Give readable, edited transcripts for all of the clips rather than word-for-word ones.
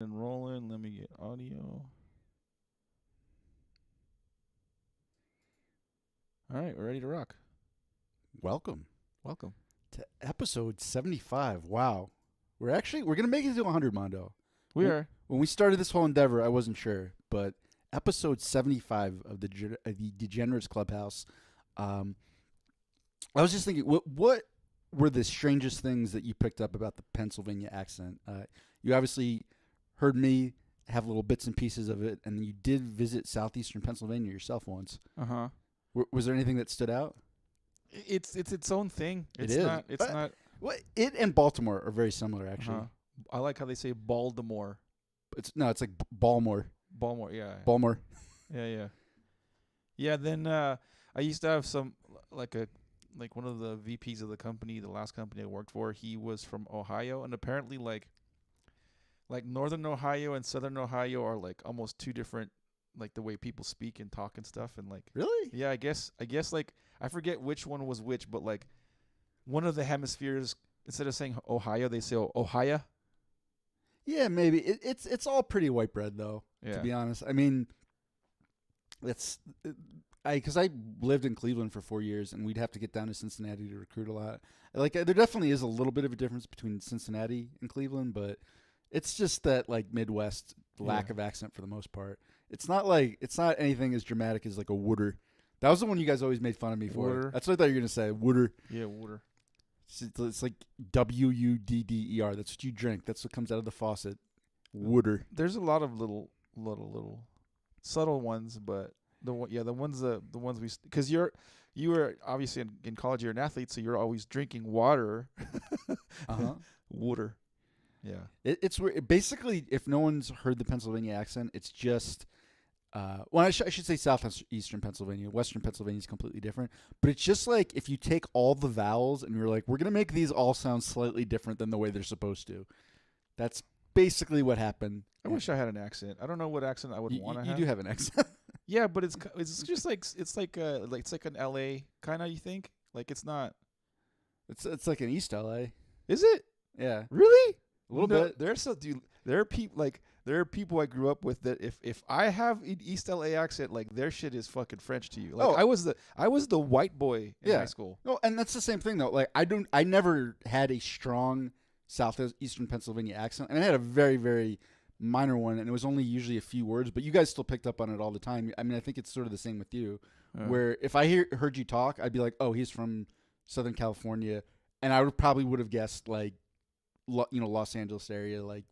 And rolling. Let me get audio. All right, we're ready to rock. Welcome Welcome. to episode 75. Wow. We're going to make it to 100, Mondo. We are. When we started this whole endeavor, I wasn't sure, but episode 75 of the Degenerates Clubhouse. I was just thinking, what were the strangest things that you picked up about the Pennsylvania accent? You obviously heard me have little bits and pieces of it, and you did visit southeastern Pennsylvania yourself once. Uh-huh. Was there anything that stood out? It's its own thing. It It's is. not. It's not. Well, it and Baltimore are very similar, actually. Uh-huh. I like how they say Baltimore. It's like Baltimore. Baltimore. Yeah. Baltimore. Yeah. Yeah. Then I used to have some like one of the VPs of the company, the last company I worked for. He was from Ohio, and apparently like northern Ohio and southern Ohio are like almost two different, like the way people speak and talk and stuff, and like Really? yeah, I guess like I forget which one was which, but like one of the hemispheres, instead of saying Ohio, they say Ohio. Yeah, maybe. It's all pretty white bread, though, Yeah. to be honest. I mean, because I lived in Cleveland for 4 years, and we'd have to get down to Cincinnati to recruit a lot. Like, there definitely is a little bit of a difference between Cincinnati and Cleveland, but it's just that, like, Midwest lack of accent for the most part. It's not anything as dramatic as, like, a Wooder. That was the one you guys always made fun of me for. Wooder. That's what I thought you were going to say, Wooder. Yeah, water. It's like Wudder. That's what you drink. That's what comes out of the faucet. Wooder. There's a lot of little subtle ones, but the ones we, because you were obviously in college, you're an athlete, so you're always drinking water. Uh-huh. Water. Yeah. It's weird. Basically, if no one's heard the Pennsylvania accent, it's just I should say southeastern Pennsylvania. Western Pennsylvania is completely different, but it's just like if you take all the vowels and you're like, we're gonna make these all sound slightly different than the way they're supposed to. That's basically what happened. I wish I had an accent. I don't know what accent I would want to You have. do have an accent. Yeah, but it's just like it's like an LA kind of, you think? Like it's not. It's like an East LA. Is it? Yeah, Really? a little bit. There are people I grew up with that if I have an East LA accent, like their shit is fucking French to you. Like Oh. I was the white boy in Yeah. high school. No, and that's the same thing though. Like I never had a strong southeastern Pennsylvania accent, and I had a very, very minor one, and it was only usually a few words. But you guys still picked up on it all the time. I mean, I think it's sort of the same with you, where if I heard you talk, I'd be like, oh, he's from Southern California, and I would have guessed like, Los Angeles area, like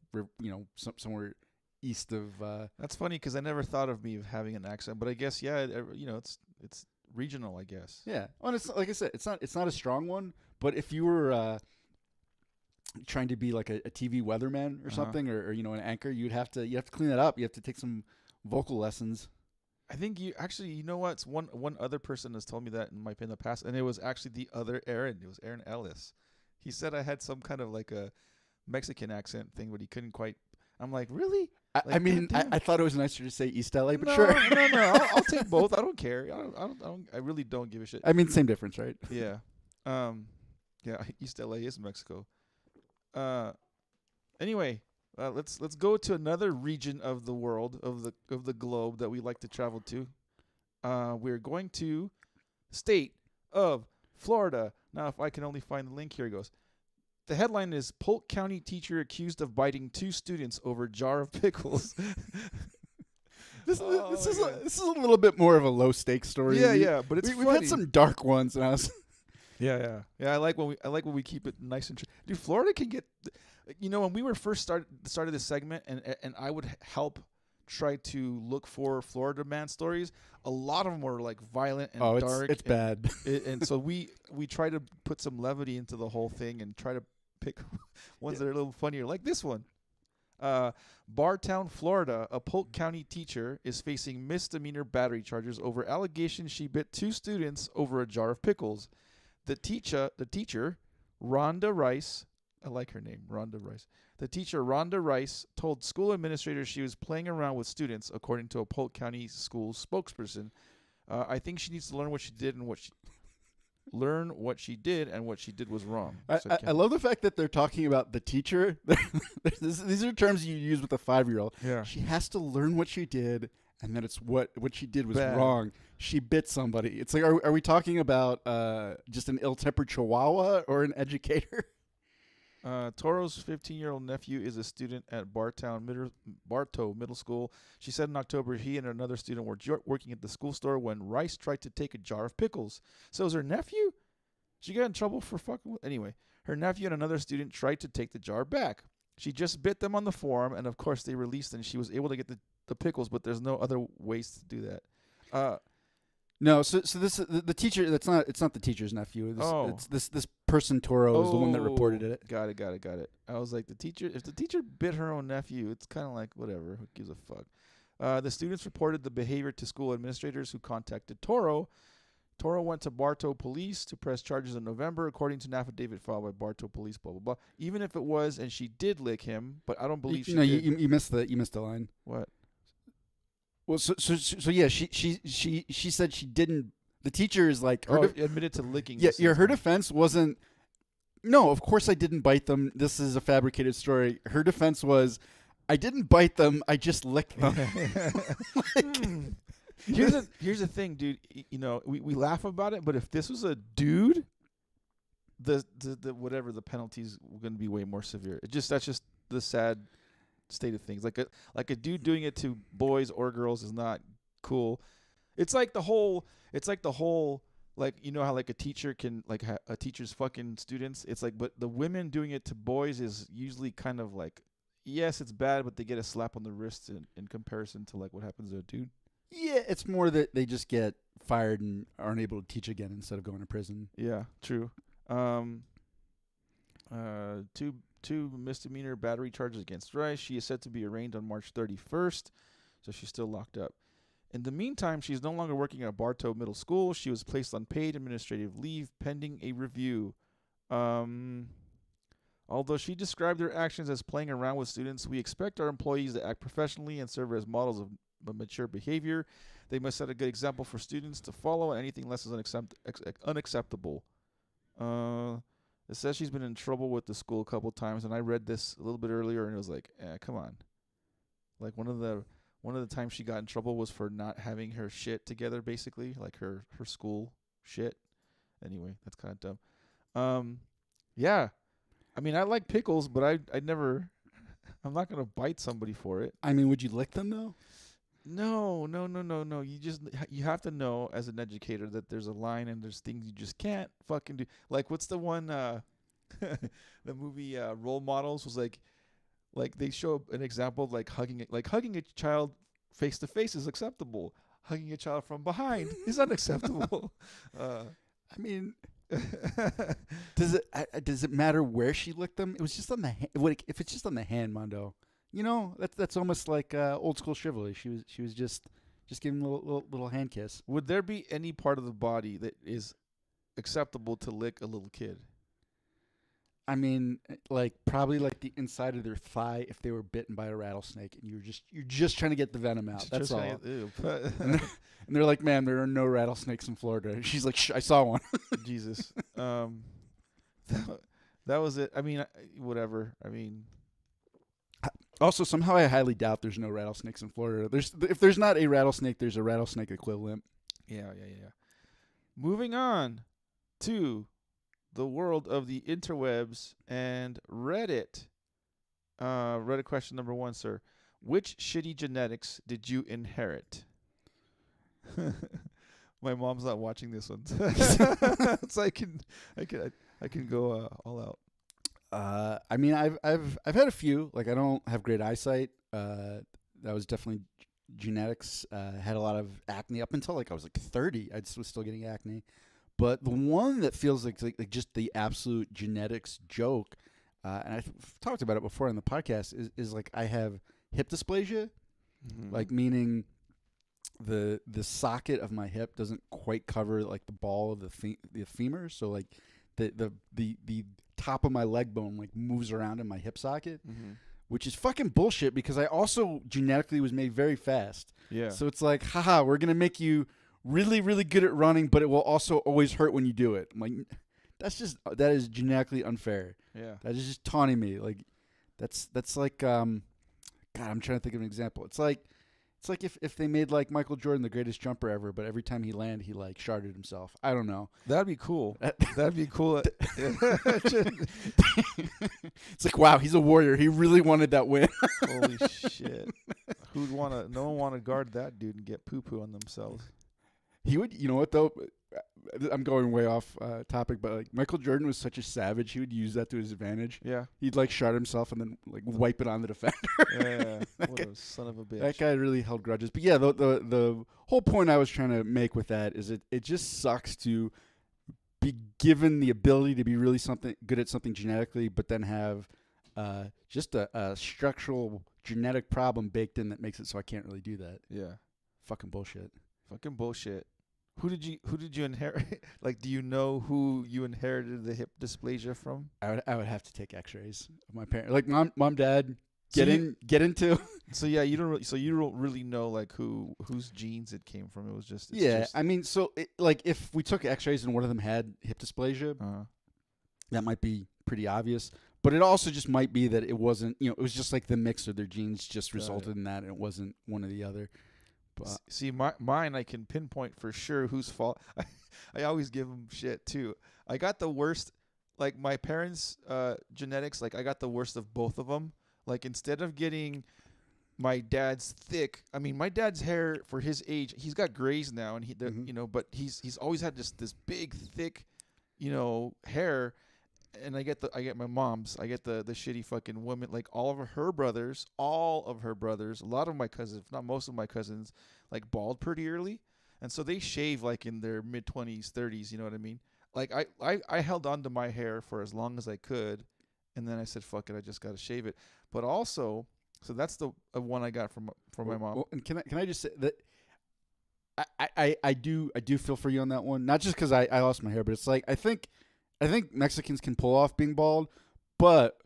somewhere east of. That's funny because I never thought of me having an accent, but I guess it's regional, I guess. Yeah, well, and it's like I said, it's not a strong one, but if you were trying to be like a TV weatherman or something, or an anchor, you have to clean that up. You have to take some vocal lessons. I think you know what? It's one other person has told me that in the past, and it was actually the other Aaron. It was Aaron Ellis. He said I had some kind of like a Mexican accent thing, but he couldn't quite. I'm like, really? I mean, I thought it was nicer to say East LA, but no, sure. No. I'll take both. I don't care. I really don't give a shit. I mean, same difference, right? Yeah. Yeah. East LA is Mexico. Anyway, let's go to another region of the world, of the globe that we like to travel to. We're going to state of Florida. Now, if I can only find the link, here it goes. The headline is Polk County teacher accused of biting 2 students over jar of pickles. This is a little bit more of a low stakes story. Yeah, but it's we've funny. had some dark ones, and I was. Yeah. I like when we keep it nice and dude. Florida can get, when we were first started this segment, and I would help try to look for Florida man stories. A lot of them were like violent and dark. It's bad. And so we try to put some levity into the whole thing and try to pick ones that are a little funnier, like this one. Bartown, Florida, a Polk County teacher is facing misdemeanor battery charges over allegations she bit 2 students over a jar of pickles. The teacher, Rhonda Rice, I like her name, Rhonda Rice. The teacher, Rhonda Rice, told school administrators she was playing around with students, according to a Polk County school spokesperson. I think she needs to learn what she did and what she... learn what she did, and what she did was wrong. I love the fact that they're talking about the teacher. These are terms you use with a 5-year-old. Yeah. She has to learn what she did, and then it's what she did was Bad. wrong. She bit somebody. It's like, are we talking about just an ill-tempered chihuahua or an educator? Toro's 15-year-old nephew is a student at Bartow Middle School. She said in October he and another student were working at the school store when Rice tried to take a jar of pickles. So is her nephew? She got in trouble for fucking with. Anyway, her nephew and another student tried to take the jar back. She just bit them on the forearm, and of course they released, and she was able to get the pickles, but there's no other ways to do that. No, so this the teacher. It's not the teacher's nephew. It's this person Toro is the one that reported it. Got it. I was like, the teacher. If the teacher bit her own nephew, it's kind of like whatever. Who gives a fuck? The students reported the behavior to school administrators, who contacted Toro. Toro went to Bartow Police to press charges in November, according to an affidavit filed by Bartow Police. Blah blah blah. Even if it was, and she did lick him, but I don't believe she did. You missed the line. What? Well, so yeah, she said she didn't. The teacher is like, admitted to licking. Yeah, her defense wasn't. No, of course I didn't bite them. This is a fabricated story. Her defense was, I didn't bite them. I just licked them. Here's the thing, dude. You know, we laugh about it, but if this was a dude, the whatever the penalties were going to be way more severe. That's just the sad state of things. Like a dude doing it to boys or girls is not cool. It's like the whole like, you know how like a teacher can like a teacher's fucking students. It's like, but the women doing it to boys is usually kind of like, yes, it's bad, but they get a slap on the wrist in comparison to like what happens to a dude. Yeah, it's more that they just get fired and aren't able to teach again instead of going to prison. Yeah, true. Two misdemeanor battery charges against Rice. She is set to be arraigned on March 31st, so she's still locked up. In the meantime, she's no longer working at Bartow Middle School. She was placed on paid administrative leave pending a review. Although she described her actions as playing around with students, we expect our employees to act professionally and serve as models of mature behavior. They must set a good example for students to follow, and anything less is unacceptable. It says she's been in trouble with the school a couple times, and I read this a little bit earlier, and it was like, come on. Like one of the times she got in trouble was for not having her shit together, basically, like her school shit. Anyway, that's kind of dumb. Yeah. I mean, I like pickles, but I'm not gonna bite somebody for it. I mean, would you lick them though? No. You have to know as an educator that there's a line and there's things you just can't fucking do. Like, what's the one, the movie Role Models was like they show an example of like hugging a child face to face is acceptable. Hugging a child from behind is unacceptable. I mean, does it matter where she licked them? It was just on the hand. If it's just on the hand, Mondo. You know, that's almost like old school chivalry. She was just giving a little hand kiss. Would there be any part of the body that is acceptable to lick a little kid? I mean, like probably like the inside of their thigh if they were bitten by a rattlesnake and you're just trying to get the venom out. That's all. And they're like, "Man, there are no rattlesnakes in Florida." She's like, I saw one. Jesus. That was it. I mean, whatever. I mean. Also, somehow I highly doubt there's no rattlesnakes in Florida. If there's not a rattlesnake, there's a rattlesnake equivalent. Yeah. Moving on to the world of the interwebs and Reddit. Reddit question number 1, sir. Which shitty genetics did you inherit? My mom's not watching this one, so I can go all out. I mean, I've had a few. Like, I don't have great eyesight. That was definitely genetics. Had a lot of acne up until like I was like 30. I was still getting acne. But the one that feels like just the absolute genetics joke, and I've talked about it before on the podcast, is like I have hip dysplasia, like meaning the socket of my hip doesn't quite cover like the ball of the femur. So like the top of my leg bone like moves around in my hip socket, which is fucking bullshit because I also genetically was made very fast. Yeah. So it's like, haha, we're gonna make you really, really good at running, but it will also always hurt when you do it. I'm like, that is genetically unfair. Yeah. That is just taunting me. Like, that's like, God, I'm trying to think of an example. It's like if they made like Michael Jordan the greatest jumper ever, but every time he landed, he like sharded himself. I don't know. That'd be cool. That'd be cool. It's like, wow, he's a warrior. He really wanted that win. Holy shit. No one want to guard that dude and get poo-poo on themselves. He would, you know what though? I'm going way off topic, but like Michael Jordan was such a savage. He would use that to his advantage. Yeah. He'd like shard himself and then like wipe it on the defender. Yeah. What a son of a bitch. That guy really held grudges. But yeah, the whole point I was trying to make with that is it just sucks to be given the ability to be really good at something genetically, but then have just a structural genetic problem baked in that makes it so I can't really do that. Yeah. Fucking bullshit. Fucking bullshit. Who did you inherit? Like, do you know who you inherited the hip dysplasia from? I would have to take X-rays of my parents. Like mom, dad, get into. So yeah, you don't really know like whose genes it came from. It was just I mean, so like if we took X-rays and one of them had hip dysplasia, that might be pretty obvious. But it also just might be that it wasn't. It was just like the mix of their genes just resulted in that, and it wasn't one or the other. But see, mine, I can pinpoint for sure whose fault. I always give them shit too. I got the worst, like my parents' genetics. Like I got the worst of both of them. Like instead of getting my dad's thick, I mean my dad's hair for his age, he's got grays now, and but he's always had this big thick, hair. And I get my mom's. I get the shitty fucking woman. Like all of her brothers, a lot of my cousins, if not most of my cousins, like bald pretty early, and so they shave like in their mid-20s, 30s. You know what I mean? Like I held on to my hair for as long as I could, and then I said, "Fuck it, I just got to shave it." But also, so that's the one I got from my mom. Well, and can I just say that I do feel for you on that one. Not just because I lost my hair, but it's like I think Mexicans can pull off being bald, but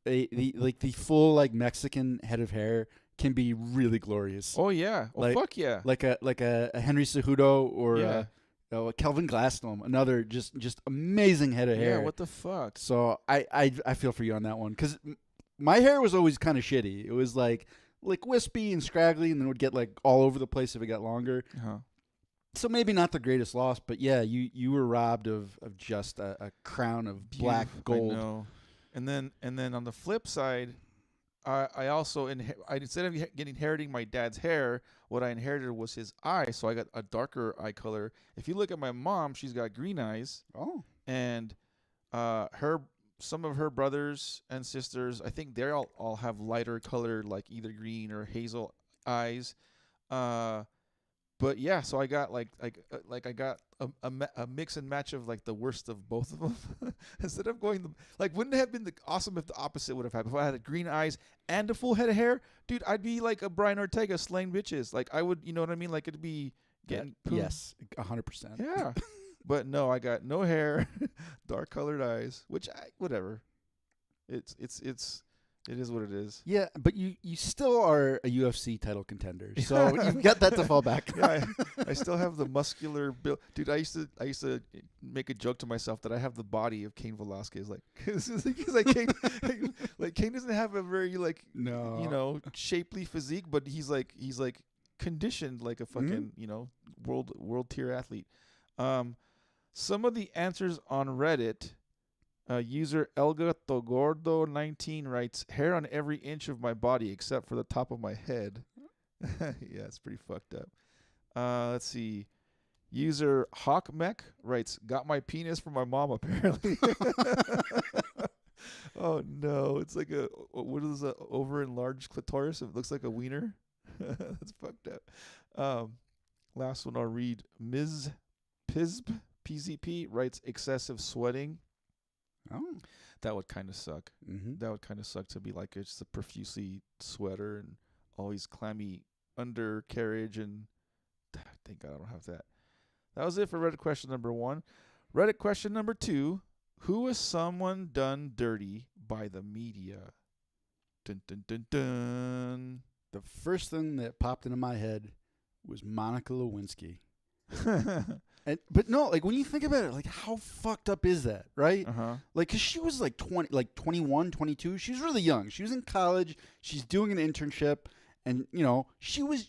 the full like Mexican head of hair can be really glorious. Oh yeah, fuck yeah, like a Henry Cejudo or a Kelvin Glasnow, another just amazing head of hair. Yeah, what the fuck? So I feel for you on that one because my hair was always kind of shitty. It was like wispy and scraggly, and then it would get like all over the place if it got longer. So maybe not the greatest loss, but yeah, you were robbed of just a crown of black gold. I know. And then on the flip side, I also instead of inheriting my dad's hair, what I inherited was his eyes. So I got a darker eye color. If you look at my mom, she's got green eyes. Oh. And some of her brothers and sisters, I think they all have lighter color, like either green or hazel eyes. But yeah, so I got like I got a mix and match of like the worst of both of them. Instead of going wouldn't it have been awesome if the opposite would have happened? If I had green eyes and a full head of hair, dude, I'd be like a Brian Ortega slaying bitches. Like I would, you know what I mean? Like it'd be getting yes, 100%. Yeah, but no, I got no hair, dark colored eyes, which whatever. It is what it is. Yeah, but you still are a UFC title contender, so you've got that to fall back. Yeah, I still have the muscular build, dude. I used to make a joke to myself that I have the body of Cain Velasquez, because Cain doesn't have a very shapely physique, but he's conditioned like a fucking world tier athlete. Some of the answers on Reddit. User Elga Togordo19 writes, hair on every inch of my body except for the top of my head. Yeah, it's pretty fucked up. Let's see. User Hawkmech writes, got my penis from my mom apparently. Oh no, it's like what is that, over enlarged clitoris? It looks like a wiener. That's fucked up. Last one I'll read. Ms. Pizb PZP writes, excessive sweating. Oh, that would kind of suck. Mm-hmm. That would kind of suck to be like just a profusely sweater and always clammy undercarriage, and thank God I don't have that. That was it for Reddit question number 1. Reddit question number 2: who was someone done dirty by the media? Dun dun dun dun. The first thing that popped into my head was Monica Lewinsky. But no, like when you think about it, like how fucked up is that, right? Like, cause she was like 21, 22. She was really young. She was in college. She's doing an internship, and she was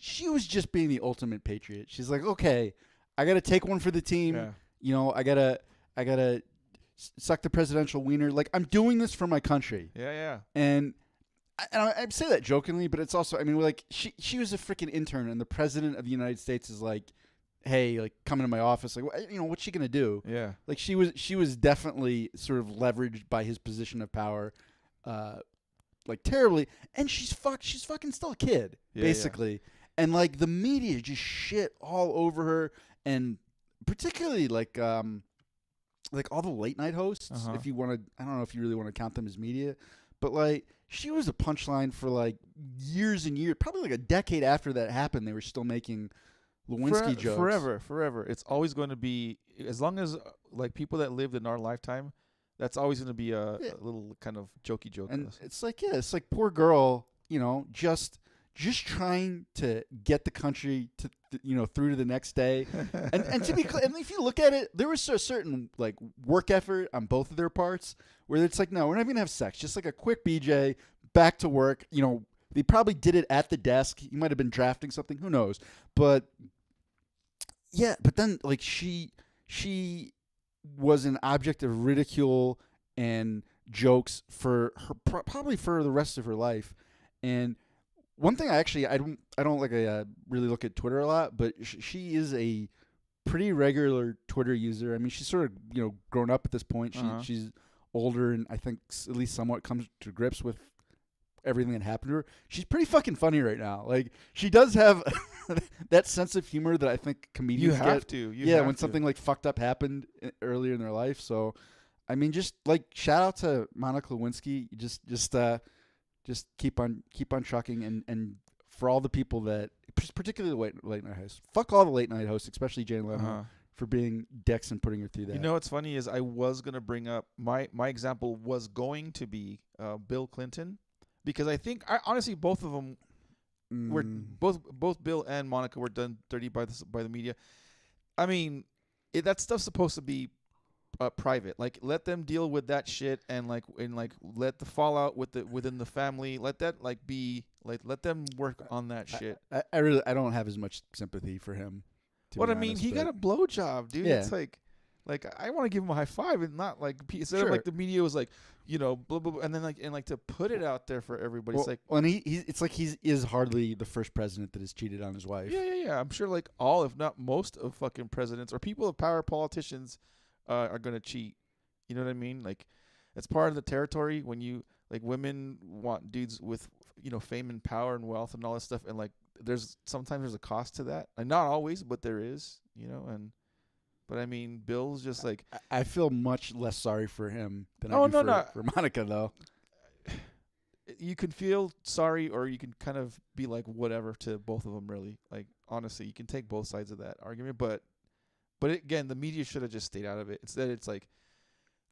just being the ultimate patriot. She's like, okay, I gotta take one for the team. Yeah. I gotta suck the presidential wiener. Like, I'm doing this for my country. Yeah. And I say that jokingly, but it's also, I mean, like she was a freaking intern, and the president of the United States is like, hey, like, come into my office. Like, what's she gonna do? Yeah. Like, she was definitely sort of leveraged by his position of power, like terribly. And she's fucking still a kid, basically. Yeah. And like the media just shit all over her, and particularly like all the late night hosts. If you want to, I don't know if you really want to count them as media, but like she was a punchline for like years and years. Probably like a decade after that happened, they were still making Lewinsky jokes. Forever. It's always going to be, as long as like people that lived in our lifetime, that's always going to be a little kind of jokey joke. And it's like, it's like poor girl, just trying to get the country to through to the next day. and to be clear, and if you look at it, there was a certain like work effort on both of their parts where it's like, no, we're not going to have sex, just like a quick BJ, back to work. They probably did it at the desk. He might have been drafting something, who knows. But yeah, but then like she was an object of ridicule and jokes for her probably for the rest of her life. And one thing I don't like really look at Twitter a lot, but she is a pretty regular Twitter user. I mean, she's sort of grown up at this point. She's older, and I think at least somewhat comes to grips with everything that happened to her. She's pretty fucking funny right now. Like, she does have that sense of humor that I think comedians get. When something like fucked up happened earlier in their life. So, I mean, just like shout out to Monica Lewinsky. Just keep on trucking, and for all the people that, particularly the late night hosts. Fuck all the late night hosts, especially Jane Leno, for being dicks and putting her through that. You know what's funny is I was gonna bring up my example was going to be Bill Clinton. Because I think, honestly, both of them were both Bill and Monica were done dirty by the media. I mean, that stuff's supposed to be private. Like, let them deal with that shit, and let the fallout within the family. Let that be let them work on that shit. I don't have as much sympathy for him. What I mean, he got a blowjob, dude. Yeah. It's like I want to give him a high five, and not like instead of like the media was like, blah, blah, blah, and then to put it out there for everybody. Well, it's like, and it's like he is hardly the first president that has cheated on his wife. Yeah. I'm sure like all, if not most, of fucking presidents or people of power, politicians, are gonna cheat. You know what I mean? Like, it's part of the territory when you women want dudes with fame and power and wealth and all this stuff, and like sometimes there's a cost to that. Like, not always, but there is. But I mean, Bill's just like, I feel much less sorry for him than I do for Monica, though. You can feel sorry, or you can kind of be like whatever to both of them. Really, like, honestly, you can take both sides of that argument. But again, the media should have just stayed out of it. Instead, it's like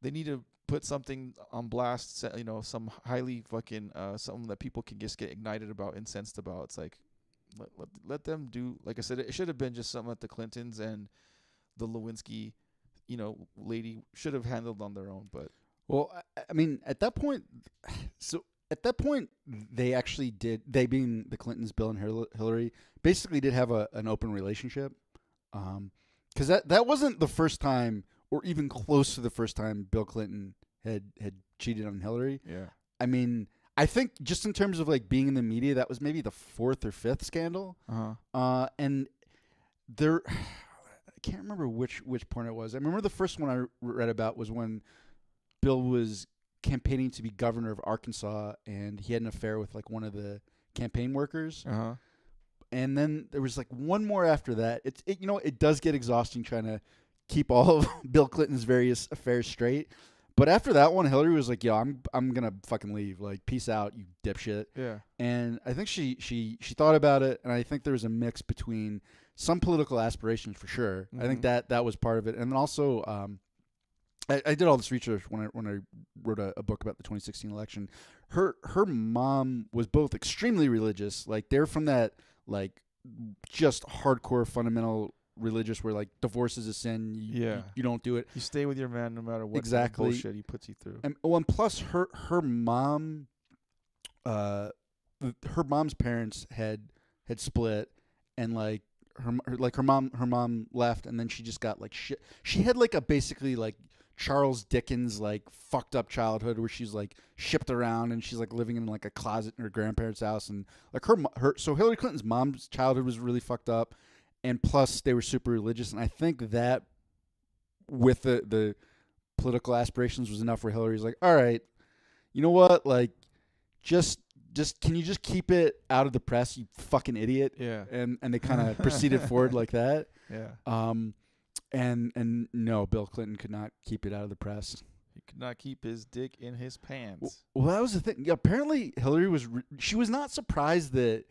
they need to put something on blast. Some highly fucking something that people can just get ignited about, incensed about. It's like let them do. Like I said, it should have been just something that the Clintons and the Lewinsky, lady should have handled on their own. But I mean, at that point, they actually did. They, being the Clintons, Bill and Hillary, basically did have an open relationship. Because that wasn't the first time, or even close to the first time, Bill Clinton had cheated on Hillary. Yeah. I mean, I think just in terms of like being in the media, that was maybe the fourth or fifth scandal. And there. I can't remember which point it was. I remember the first one I read about was when Bill was campaigning to be governor of Arkansas, and he had an affair with like one of the campaign workers. And then there was like one more after that. It does get exhausting trying to keep all of Bill Clinton's various affairs straight. But after that one, Hillary was like, "Yo, I'm gonna fucking leave. Like, peace out, you dipshit." Yeah. And I think she thought about it, and I think there was a mix between some political aspirations for sure. I think that was part of it, and then also I did all this research when I wrote a book about the 2016 election. Her mom was both extremely religious, like they're from that like just hardcore fundamental religious where like divorce is a sin. You don't do it. You stay with your man no matter what Exactly. bullshit he puts you through. And plus her mom, her mom's parents had split, and like her mom left, and then she just got like shit. She had like a basically like Charles Dickens like fucked up childhood where she's like shipped around and she's like living in like a closet in her grandparents' house, and like so Hillary Clinton's mom's childhood was really fucked up, and plus they were super religious, and I think that with the political aspirations was enough where Hillary's like, all right, you know what, like just can you just keep it out of the press, you fucking idiot? Yeah. And they kind of proceeded forward like that. Yeah. And no, Bill Clinton could not keep it out of the press. He could not keep his dick in his pants. Well, that was the thing. Yeah, apparently Hillary she was not surprised that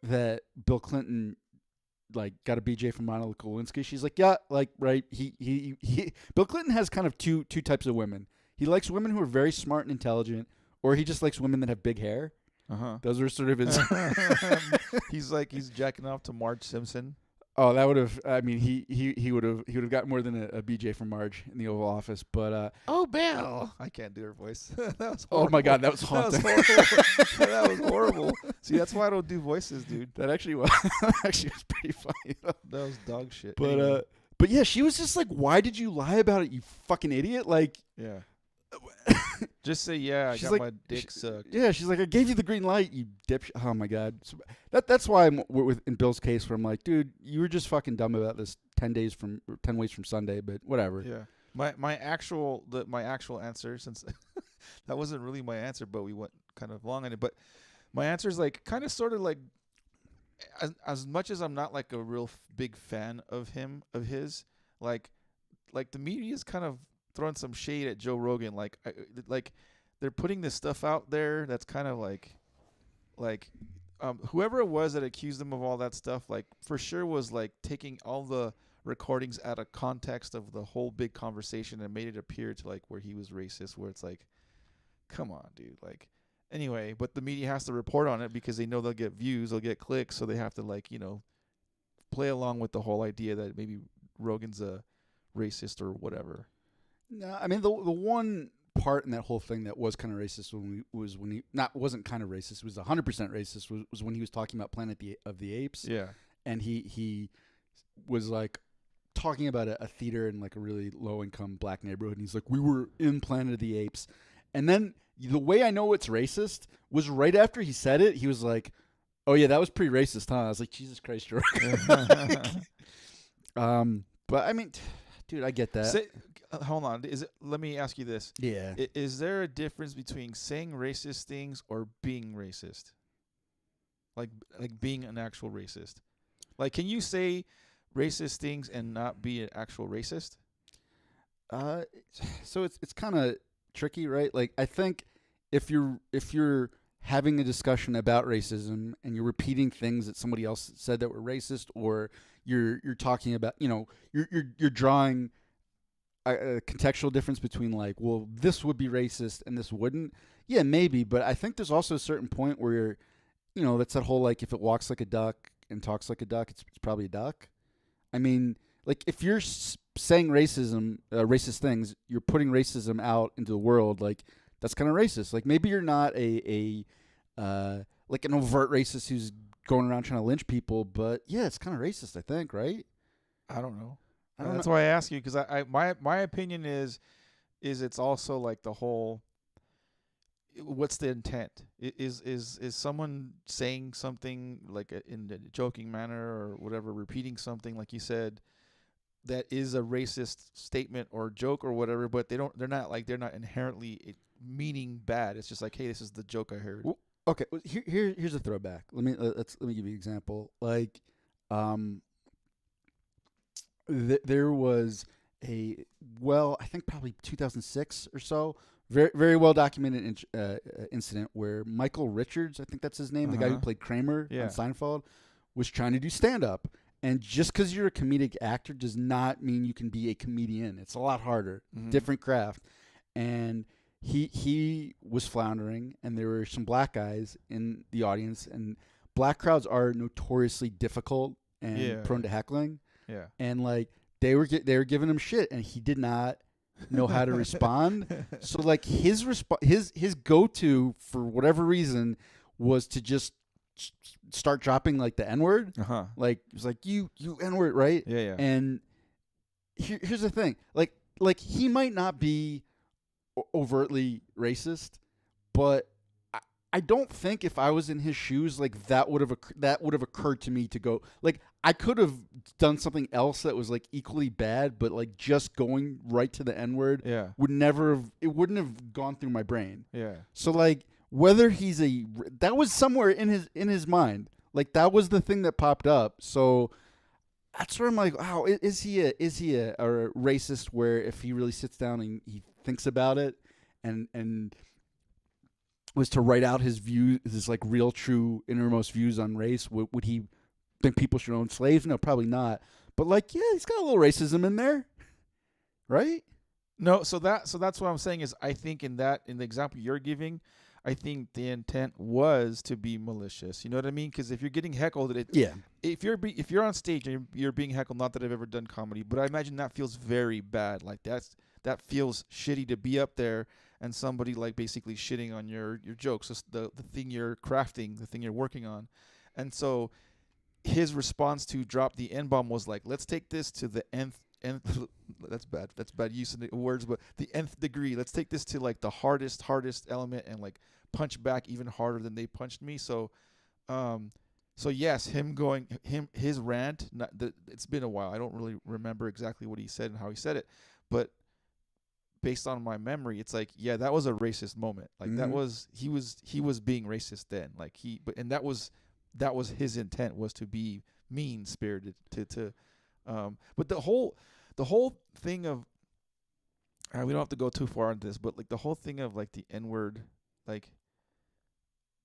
Bill Clinton like got a BJ from Monica Lewinsky. She's like, yeah, like right. He Bill Clinton has kind of two types of women. He likes women who are very smart and intelligent, or he just likes women that have big hair. Those are sort of his. he's jacking off to Marge Simpson. Oh, that would have. I mean, he would have got more than a BJ from Marge in the Oval Office. But oh, Bill, I can't do her voice. That was horrible. Oh my God, that was haunting. That was horrible. See, that's why I don't do voices, dude. That actually was pretty funny. That was dog shit. But anyway. But yeah, she was just like, "Why did you lie about it, you fucking idiot?" Like, yeah. Just say, yeah, I got like, my dick sucked. Yeah, she's like, I gave you the green light, you dipshit. Oh, my God. So that's why I'm in Bill's case where I'm like, dude, you were just fucking dumb about this 10 ways from Sunday, but whatever. Yeah. My actual answer, since that wasn't really my answer, but we went kind of long on it, but my answer is like kind of sort of like as much as I'm not like a real big fan of his, like the media is kind of throwing some shade at Joe Rogan, like they're putting this stuff out there that's kind of like whoever it was that accused him of all that stuff, like for sure was like taking all the recordings out of context of the whole big conversation and made it appear to like where he was racist, where it's like, come on, dude. Like, anyway, but the media has to report on it because they know they'll get views, they'll get clicks, so they have to like, play along with the whole idea that maybe Rogan's a racist or whatever. No, I mean the one part in that whole thing that was kind of racist wasn't kind of racist, it was 100% racist, was when he was talking about Planet of the Apes. Yeah. And he was like talking about a theater in like a really low income black neighborhood, and he's like, we were in Planet of the Apes. And then the way I know it's racist was right after he said it, he was like, oh yeah, that was pretty racist, huh? I was like, Jesus Christ, George. But I mean, dude, I get that. Hold on. Let me ask you this. Yeah. Is there a difference between saying racist things or being racist? Like being an actual racist? Like, can you say racist things and not be an actual racist? So it's kind of tricky, right? Like, I think if you're having a discussion about racism and you're repeating things that somebody else said that were racist, or you're talking about, you're drawing a contextual difference between like, well, this would be racist and this wouldn't. Yeah, maybe, but I think there's also a certain point where that's that whole like, if it walks like a duck and talks like a duck, it's probably a duck. I mean, like if you're saying racist things, you're putting racism out into the world. Like that's kind of racist. Like maybe you're not like an overt racist who's going around trying to lynch people, but yeah, it's kind of racist, I think, right? I don't know. That's why I ask you, because my opinion is it's also like the whole, what's the intent? Is someone saying something like in a joking manner or whatever, repeating something like you said that is a racist statement or joke or whatever, but they're not inherently meaning bad. It's just like, hey, this is the joke I heard. Okay, well, here's a throwback. Let me give you an example. Like, there was I think probably 2006 or so, very very well documented incident where Michael Richards, I think that's his name, the guy who played Kramer on Seinfeld, was trying to do stand up. And just because you're a comedic actor does not mean you can be a comedian. It's a lot harder, different craft. And he was floundering, and there were some black guys in the audience, and black crowds are notoriously difficult and prone to heckling. Yeah. and like they were giving him shit, and he did not know how to respond. So like his go-to for whatever reason was to just start dropping like the N-word. Like it was like you N-word, right? Yeah. And here's the thing, like he might not be overtly racist, but I don't think if I was in his shoes, like that would have occurred to me to go, like I could have done something else that was like equally bad, but like just going right to the N-word wouldn't have gone through my brain. Yeah. So like whether that was somewhere in his mind, like that was the thing that popped up. So that's where I'm like, wow, is he a racist where if he really sits down and he thinks about it and was to write out his view, his like real, true, innermost views on race, would he think people should own slaves? No, probably not. But like, yeah, he's got a little racism in there, right? No, so that's what I'm saying is I think in the example you're giving, I think the intent was to be malicious. You know what I mean? Because if you're getting heckled, if you're on stage and you're being heckled, not that I've ever done comedy, but I imagine that feels very bad. Like that feels shitty to be up there and somebody like basically shitting on your jokes, the thing you're crafting, the thing you're working on. And so his response to drop the N-bomb was like, let's take this to the nth that's bad use of the words, but the nth degree. Let's take this to like the hardest element and like punch back even harder than they punched me. So yes, his rant, it's been a while. I don't really remember exactly what he said and how he said it, but based on my memory, it's like, yeah, that was a racist moment. Like that was he was being racist then. Like that was his intent, was to be mean spirited but the whole thing of we don't have to go too far into this, but like the whole thing of like the N-word, like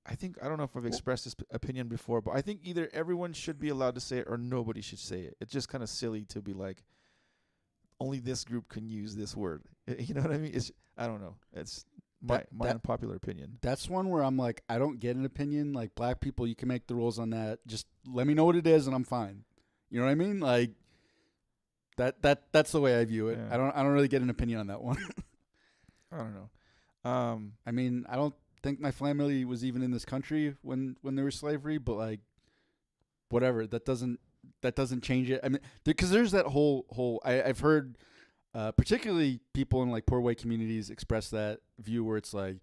I don't know if I've expressed this opinion before, but I think either everyone should be allowed to say it or nobody should say it. It's just kind of silly to be like, only this group can use this word. You know what I mean? I don't know. It's my unpopular opinion. That's one where I'm like, I don't get an opinion. Like black people, you can make the rules on that. Just let me know what it is and I'm fine. You know what I mean? Like that's the way I view it. Yeah. I don't really get an opinion on that one. I don't know. I mean, I don't think my family was even in this country when there was slavery, but like whatever, that doesn't change it. I mean, because there's that whole I've heard particularly people in like poor white communities express that view where it's like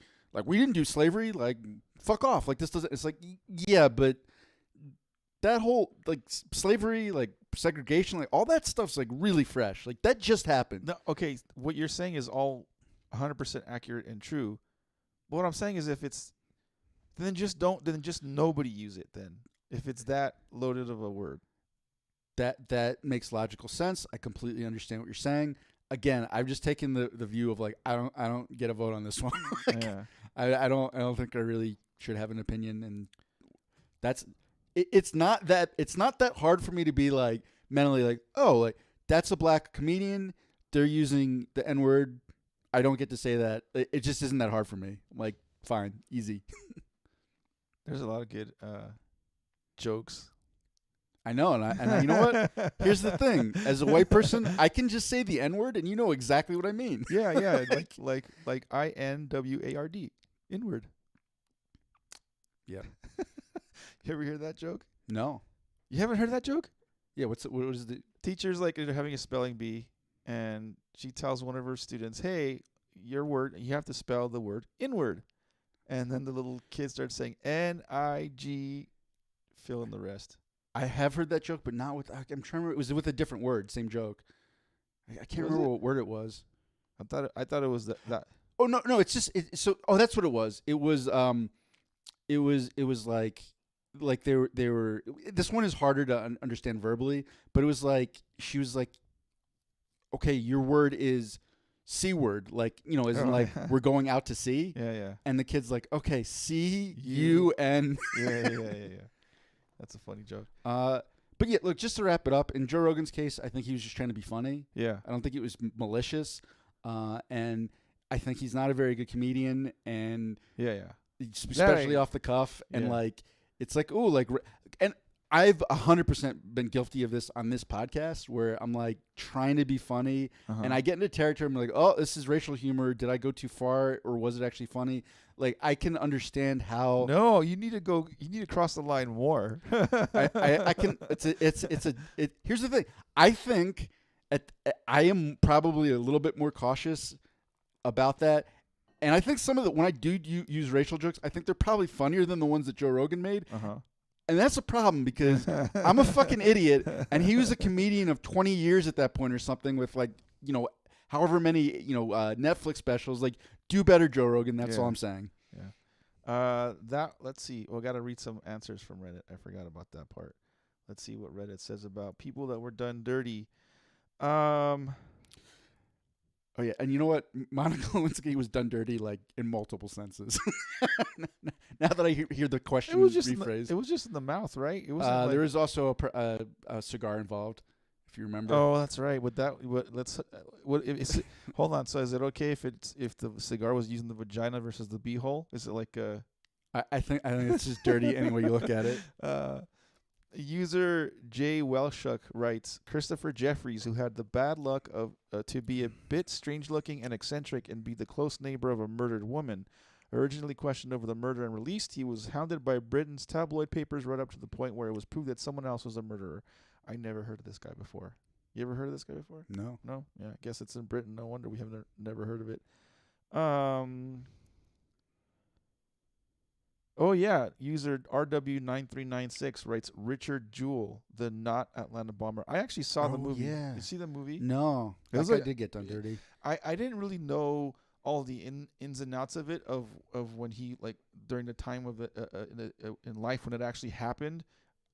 we didn't do slavery, like fuck off, like this doesn't. It's like, yeah, but that whole like slavery, like segregation, like all that stuff's like really fresh. Like that just happened. No, okay, what you're saying is all 100% accurate and true. But what I'm saying is if it's then just nobody use it then. If it's that loaded of a word. That makes logical sense. I completely understand what you're saying. Again, I've just taken the view of like I don't get a vote on this one. Like, yeah. I don't think I really should have an opinion, and that's it's not that hard for me to be like mentally like, oh, like that's a black comedian, they're using the N-word, I don't get to say that. It just isn't that hard for me. I'm like, fine, easy. There's a lot of good jokes. I know, and you know what? Here's the thing: as a white person, I can just say the N-word, and you know exactly what I mean. Yeah, like INWARD, inward. Yeah. You ever hear that joke? No. You haven't heard that joke? Yeah. What is the teacher's like they're having a spelling bee, and she tells one of her students, "Hey, your word, you have to spell the word inward," and then the little kid starts saying N-I-G, fill in the rest. I have heard that joke, but not with. I'm trying to remember. It was with a different word. Same joke. I can't remember what word it was. I thought it was that. Oh no! It's just that's what it was. It was like they were. This one is harder to understand verbally, but it was like she was like, okay, your word is C word, like as in like we're going out to sea. Yeah. And the kid's like, okay, C-U-N. Yeah. That's a funny joke. But yeah, look, just to wrap it up, in Joe Rogan's case, I think he was just trying to be funny. Yeah. I don't think it was malicious. And I think he's not a very good comedian. And yeah. especially off the cuff. And like, it's like, ooh, like, and I've 100% been guilty of this on this podcast where I'm like trying to be funny and I get into territory. I'm like, oh, this is racial humor. Did I go too far or was it actually funny? Like I can understand how. No, you need to cross the line more. I can. Here's the thing. I think I am probably a little bit more cautious about that. And I think some of when I do use racial jokes, I think they're probably funnier than the ones that Joe Rogan made. And that's a problem because I'm a fucking idiot, and he was a comedian of 20 years at that point or something with like, however many, Netflix specials. Like, do better, Joe Rogan. That's all I'm saying. Yeah. Let's see. Well, I got to read some answers from Reddit. I forgot about that part. Let's see what Reddit says about people that were done dirty. Oh, yeah. And you know what? Monica Lewinsky was done dirty, like, in multiple senses. Now that I hear the question rephrased. It was just in the mouth, right? It was. There was also a cigar involved, if you remember. Oh, that's right. Hold on. So is it okay if the cigar was using the vagina versus the beehole? Is it like a... I think it's just dirty any way you look at it. User J. Welshuk writes, Christopher Jeffries, who had the bad luck of to be a bit strange-looking and eccentric and be the close neighbor of a murdered woman, originally questioned over the murder and released, he was hounded by Britain's tabloid papers right up to the point where it was proved that someone else was a murderer. I never heard of this guy before. You ever heard of this guy before? No. No? Yeah, I guess it's in Britain. No wonder we have never heard of it. Oh, yeah. User RW9396 writes, Richard Jewell, the not Atlanta bomber. I actually saw the movie. Yeah. You see the movie? No. It was I did get done dirty. I didn't really know all the ins and outs of it, of when he, like, during the time of it in life when it actually happened.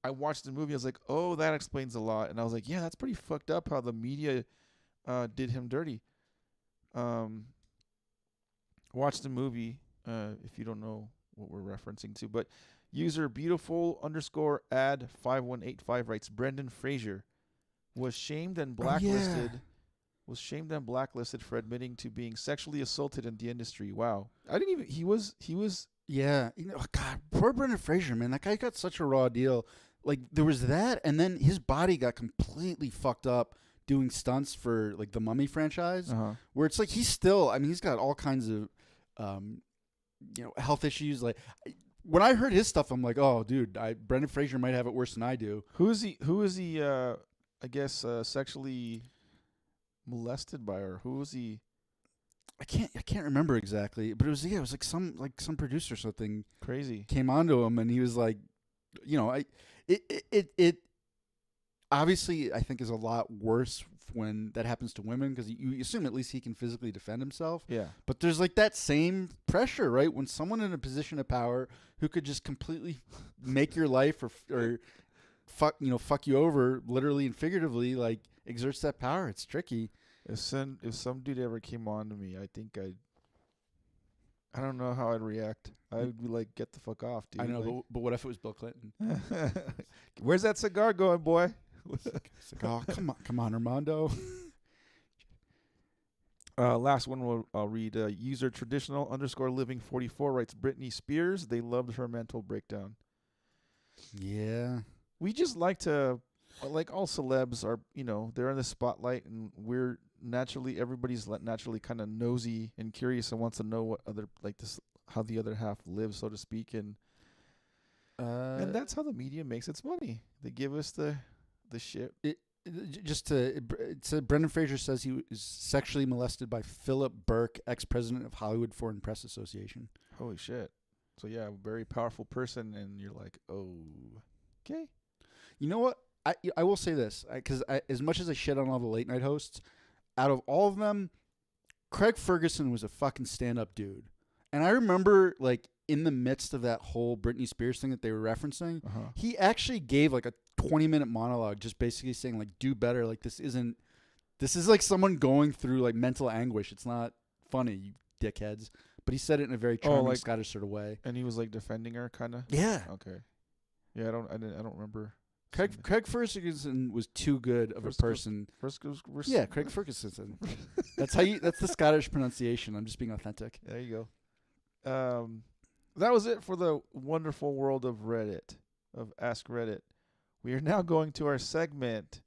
I watched the movie. I was like, oh, that explains a lot. And I was like, yeah, that's pretty fucked up how the media did him dirty. Watch the movie if you don't know what we're referencing to. But user beautiful_ad5185 writes, Brendan Frazier was shamed and blacklisted. Was shamed and blacklisted for admitting to being sexually assaulted in the industry. Wow. I didn't even... He was... Yeah. God, poor Brendan Frazier, man. That guy got such a raw deal. Like, there was that, and then his body got completely fucked up doing stunts for, like, the Mummy franchise, where it's like he's got all kinds of, health issues. Like, when I heard his stuff, I'm like, oh, dude, Brendan Frazier might have it worse than I do. Who is he, I guess, sexually molested by, or who was he? I can't remember exactly, but it was like some producer or something crazy came onto him, and he was like, it obviously I think is a lot worse when that happens to women, because you assume at least he can physically defend himself. Yeah. But there's like that same pressure, right? When someone in a position of power who could just completely make your life or fuck you over literally and figuratively, like, exerts that power. It's tricky. If some dude ever came on to me, I think I don't know how I'd react. I'd be like, get the fuck off, dude. I know, but what if it was Bill Clinton? Where's that cigar going, boy? Oh, come on, Armando. Last one I'll read. User traditional_living44 writes, Britney Spears, they loved her mental breakdown. Yeah. We just like to, like all celebs are, they're in the spotlight, and we're everybody's naturally kind of nosy and curious and wants to know what how the other half lives, so to speak. And that's how the media makes its money. They give us the shit. Brendan Fraser says he was sexually molested by Philip Burke, ex-president of Hollywood Foreign Press Association. Holy shit. So yeah, a very powerful person, and you're like, oh, okay. You know what? I will say this, because as much as I shit on all the late night hosts, out of all of them, Craig Ferguson was a fucking stand-up dude. And I remember, like, in the midst of that whole Britney Spears thing that they were referencing, he actually gave like a 20-minute monologue just basically saying, like, do better. Like, this is like someone going through, like, mental anguish. It's not funny, you dickheads. But he said it in a very charming, Scottish sort of way. And he was, like, defending her, kind of? Yeah. Okay. Yeah, I don't remember. Craig Ferguson was too good of a person. Yeah, Craig Ferguson. That's the Scottish pronunciation. I'm just being authentic. There you go. That was it for the wonderful world of Reddit, of AskReddit. We are now going to our segment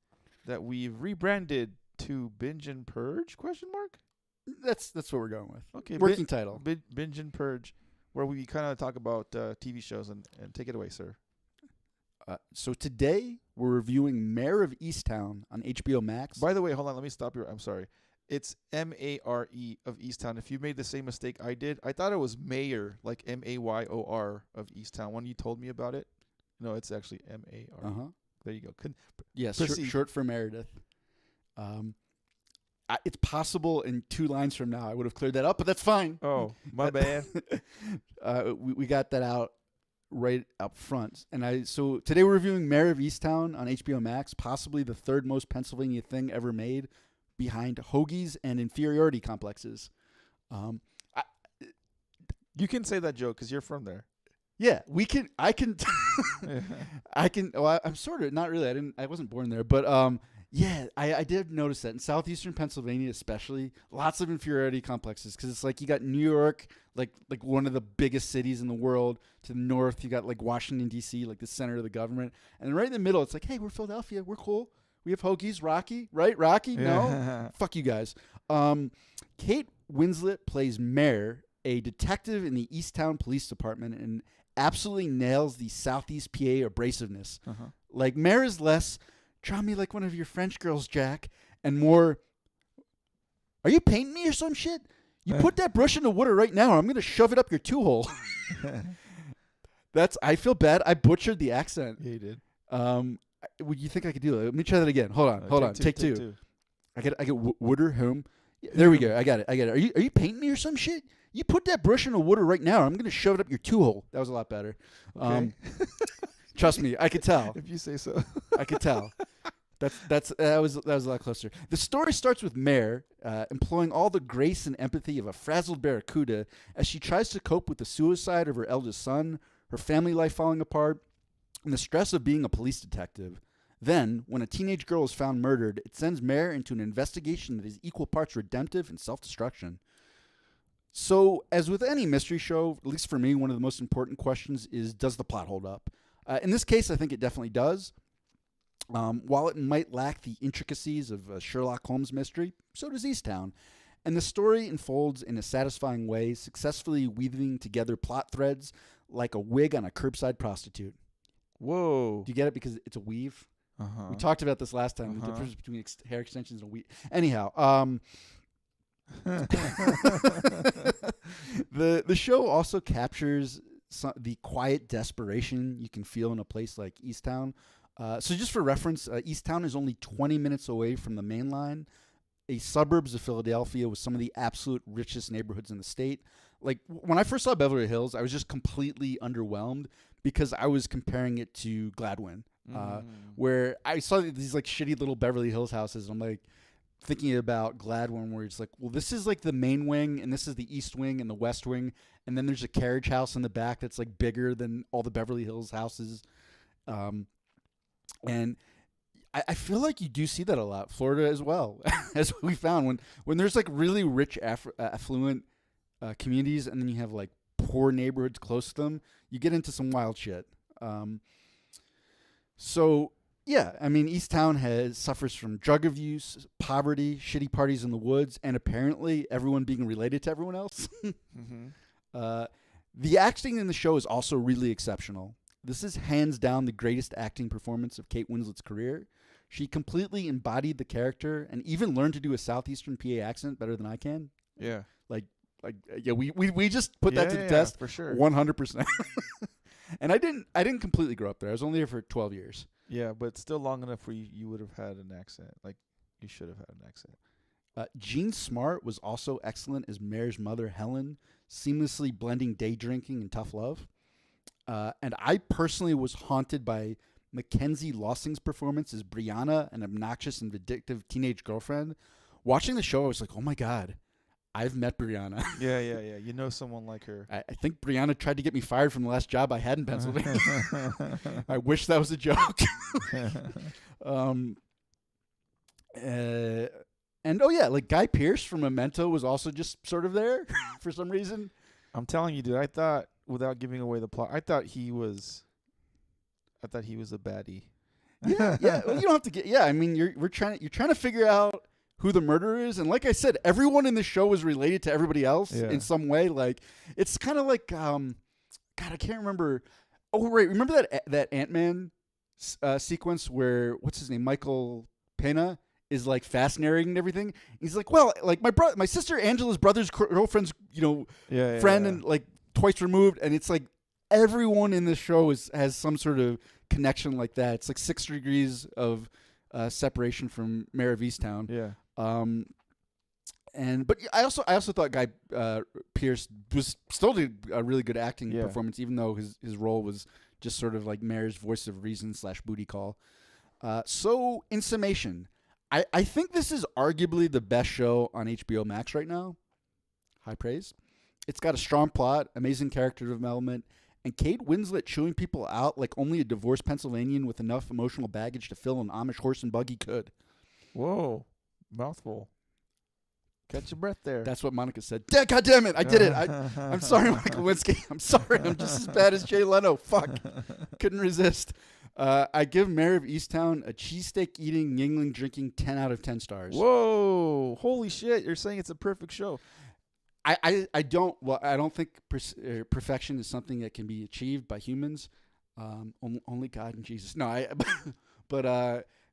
that we've rebranded to Binge and Purge? Question mark. That's what we're going with. Okay, Working title. Binge and Purge, where we kind of talk about TV shows and take it away, sir. So today we're reviewing Mare of Easttown on HBO Max. By the way, hold on, let me stop you. I'm sorry. It's Mare of Easttown. If you made the same mistake I did, I thought it was Mayor, like Mayor of Easttown. When you told me about it, no, it's actually Mare. There you go. Yes, short for Meredith. It's possible in 2 lines from now I would have cleared that up, but that's fine. Oh, my bad. We got that out right up front. So today we're reviewing Mare of Easttown on HBO Max, possibly the 3rd most Pennsylvania thing ever made, behind hoagies and inferiority complexes. You can say that joke because you're from there. Yeah, we can. I can. I can. Well, I'm sort of not really. I wasn't born there, but yeah, I did notice that in southeastern Pennsylvania, especially, lots of inferiority complexes because it's like you got New York, like one of the biggest cities in the world. To the north, you got like Washington D.C., like the center of the government, and right in the middle, it's like, hey, we're Philadelphia, we're cool. We have hoagies, Rocky, right? Rocky, no, fuck you guys. Kate Winslet plays Mare, a detective in the Easttown Police Department, and absolutely nails the Southeast PA abrasiveness. Like, Mare is less, draw me like one of your French girls, Jack, and more, are you painting me or some shit? You put that brush in the water right now, or I'm going to shove it up your 2-hole. I feel bad. I butchered the accent. Yeah, you did. Would you think I could do that? Let me try that again. Hold on. Take two. I get water home. There we go. I got it. Are you painting me or some shit? You put that brush in the water right now. I'm gonna shove it up your 2-hole. That was a lot better. Okay. Trust me, I could tell. If you say so. I could tell. That was a lot closer. The story starts with Mare employing all the grace and empathy of a frazzled barracuda as she tries to cope with the suicide of her eldest son, her family life falling apart, and the stress of being a police detective. Then, when a teenage girl is found murdered, it sends Mare into an investigation that is equal parts redemptive and self-destruction. So, as with any mystery show, at least for me, one of the most important questions is, does the plot hold up? In this case, I think it definitely does. While it might lack the intricacies of a Sherlock Holmes mystery, so does Easttown. And the story unfolds in a satisfying way, successfully weaving together plot threads like a wig on a curbside prostitute. Whoa. Do you get it? Because it's a weave. We talked about this last time, the difference between hair extensions and a weave. Anyhow, the show also captures the quiet desperation you can feel in a place like Easttown. So just for reference, Easttown is only 20 minutes away from the main line, a suburbs of Philadelphia with some of the absolute richest neighborhoods in the state. Like, when I first saw Beverly Hills, I was just completely underwhelmed because I was comparing it to Gladwin, where I saw these like shitty little Beverly Hills houses. And I'm like thinking about Gladwin, where it's like, well, this is like the main wing, and this is the east wing and the west wing, and then there's a carriage house in the back that's like bigger than all the Beverly Hills houses. And I feel like you do see that a lot, Florida as well, as we found when there's like really rich affluent communities, and then you have like poor neighborhoods close to them, you get into some wild shit. So yeah, I mean, Easttown suffers from drug abuse, poverty, shitty parties in the woods, and apparently everyone being related to everyone else. The acting in the show is also really exceptional. This is hands down the greatest acting performance of Kate Winslet's career. She completely embodied the character and even learned to do a southeastern PA accent better than I can. Yeah. Yeah, we just put that to the test for sure. 100%. And I didn't completely grow up there. I was only there for 12 years. Yeah, but still long enough where you would have had an accent. Like, you should have had an accent. Jean Smart was also excellent as Mare's mother, Helen, seamlessly blending day drinking and tough love. And I personally was haunted by Mackenzie Lossing's performance as Brianna, an obnoxious and vindictive teenage girlfriend. Watching the show, I was like, oh my God, I've met Brianna. Yeah. You know someone like her. I think Brianna tried to get me fired from the last job I had in Pennsylvania. I wish that was a joke. And oh yeah, like Guy Pearce from Memento was also just sort of there for some reason. I'm telling you, dude, I thought, without giving away the plot, I thought he was a baddie. Yeah. Well, you don't have to get. Yeah, I mean, you're trying to figure out who the murderer is, and like I said, everyone in the show is related to everybody else in some way. Like it's kind of like God, I can't remember. Oh, right, remember that Ant-Man sequence where what's his name, Michael Pena, is like fast narrating and everything. He's like, well, like my sister Angela's brother's girlfriend's, friend, and like twice removed, and it's like everyone in the show has some sort of connection like that. It's like 6 degrees of separation from Mare of Easttown. Yeah. But I also thought Guy Pearce still did a really good acting performance, even though his role was just sort of like Mare's voice of reason / booty call. So in summation, I think this is arguably the best show on HBO Max right now. High praise. It's got a strong plot, amazing character development, and Kate Winslet chewing people out like only a divorced Pennsylvanian with enough emotional baggage to fill an Amish horse and buggy could. Whoa. Mouthful. Catch your breath there. That's what Monica said. God damn it. I did it. I'm sorry, Michael Lewinsky. I'm sorry. I'm just as bad as Jay Leno. Fuck. Couldn't resist. I give Mare of Easttown a cheesesteak eating, Yingling drinking 10 out of 10 stars. Whoa. Holy shit. You're saying it's a perfect show. I don't think perfection is something that can be achieved by humans. Only God and Jesus. No, I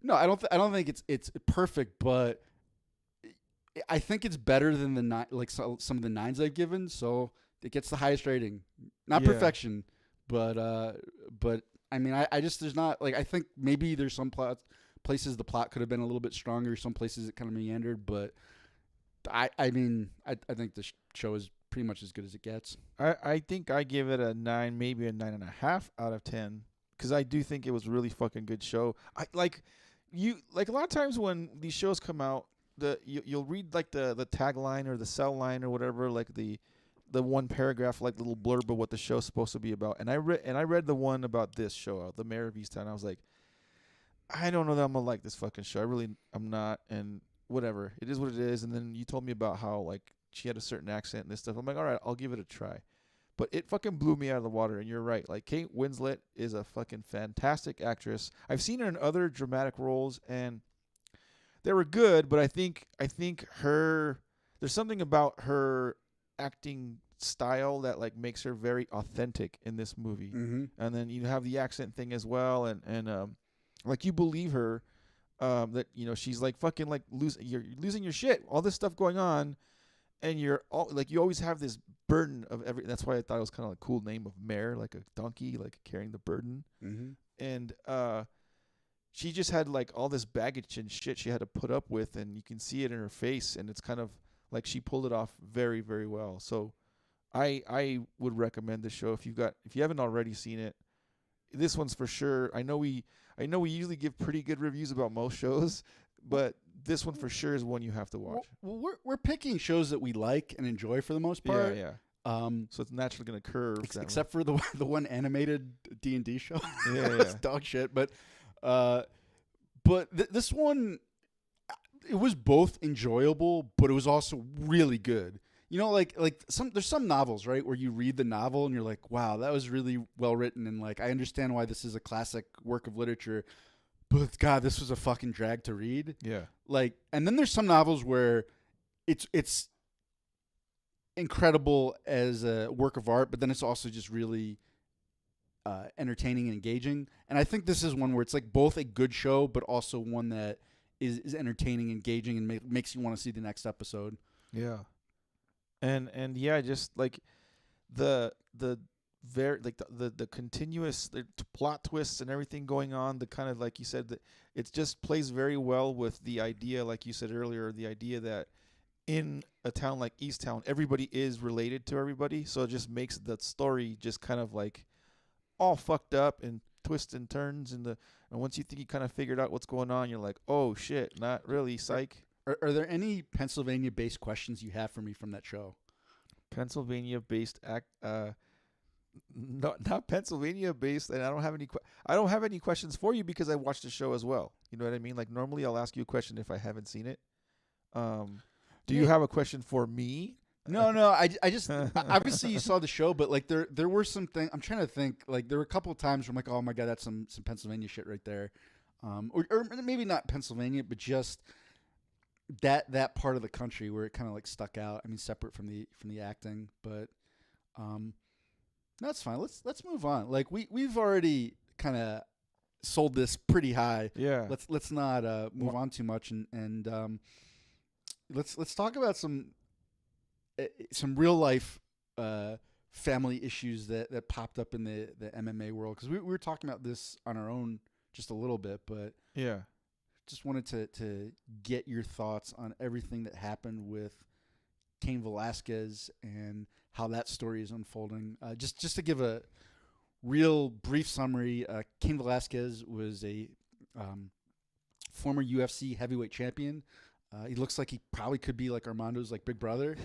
don't think it's perfect, but I think it's better than some of the 9s I've given, so it gets the highest rating. Not perfection, but I mean, I just there's not like I think maybe there's some places the plot could have been a little bit stronger, some places it kind of meandered, but I think the show is pretty much as good as it gets. I think I give it a 9, maybe a 9.5 out of 10, because I do think it was a really fucking good show. A lot of times when these shows come out, you'll read like the tagline or the cell line or whatever, like the one paragraph, like little blurb of what the show's supposed to be about. And I read the one about this show, the Mare of Easttown. I was like, I don't know that I'm gonna like this fucking show. I'm not, and whatever. It is what it is. And then you told me about how like she had a certain accent and this stuff. I'm like, all right, I'll give it a try. But it fucking blew me out of the water. And you're right. Like Kate Winslet is a fucking fantastic actress. I've seen her in other dramatic roles and they were good, but I think there's something about her acting style that like makes her very authentic in this movie. Mm-hmm. And then you have the accent thing as well, and like you believe her, that she's like fucking like you're losing your shit, all this stuff going on, and you always have this burden of that's why I thought it was kind of like a cool name of Mare, like a donkey, like carrying the burden. Mm-hmm. And she just had like all this baggage and shit she had to put up with, and you can see it in her face, and it's kind of like she pulled it off very, very well. So I would recommend this show if you haven't already seen it. This one's for sure. I know we usually give pretty good reviews about most shows, but this one for sure is one you have to watch. Well, we're picking shows that we like and enjoy for the most part. Yeah. So it's naturally going to curve. Except for the one animated D&D show. Yeah. It's dog shit. But this one, it was both enjoyable, but it was also really good. There's some novels, right, where you read the novel and you're like, wow, that was really well written, and like I understand why this is a classic work of literature, but God, this was a fucking drag to read. Yeah. Like, and then there's some novels where it's incredible as a work of art, but then it's also just really entertaining and engaging. And I think this is one where it's like both a good show, but also one that is entertaining, engaging, and makes you want to see the next episode. Yeah. And yeah, just like the continuous plot twists and everything going on, the kind of, like you said, that it just plays very well with the idea, like you said earlier, the idea that in a town like Easttown, everybody is related to everybody. So it just makes the story just kind of like all fucked up and twists and turns, and once you think you kind of figured out what's going on, you're like, oh shit, not really, psych. Are there any Pennsylvania-based questions you have for me from that show? Pennsylvania-based not Pennsylvania-based, and I don't have any questions for you because I watched the show as well. You know what I mean? Like normally I'll ask you a question if I haven't seen it. Do you have a question for me? No. I just obviously you saw the show, but like there were some things. I'm trying to think. Like there were a couple of times where I'm like, oh my God, that's some Pennsylvania shit right there. or maybe not Pennsylvania, but just that part of the country where it kind of like stuck out. I mean, separate from the acting, but that's fine. Let's move on. Like we've already kind of sold this pretty high. Yeah. Let's not move on too much and let's talk about some real life family issues that popped up in the MMA world, because we were talking about this on our own just a little bit, but yeah, just wanted to get your thoughts on everything that happened with Cain Velasquez and how that story is unfolding. Just to give a real brief summary, Cain Velasquez was a former UFC heavyweight champion. He looks like he probably could be like Armando's like big brother.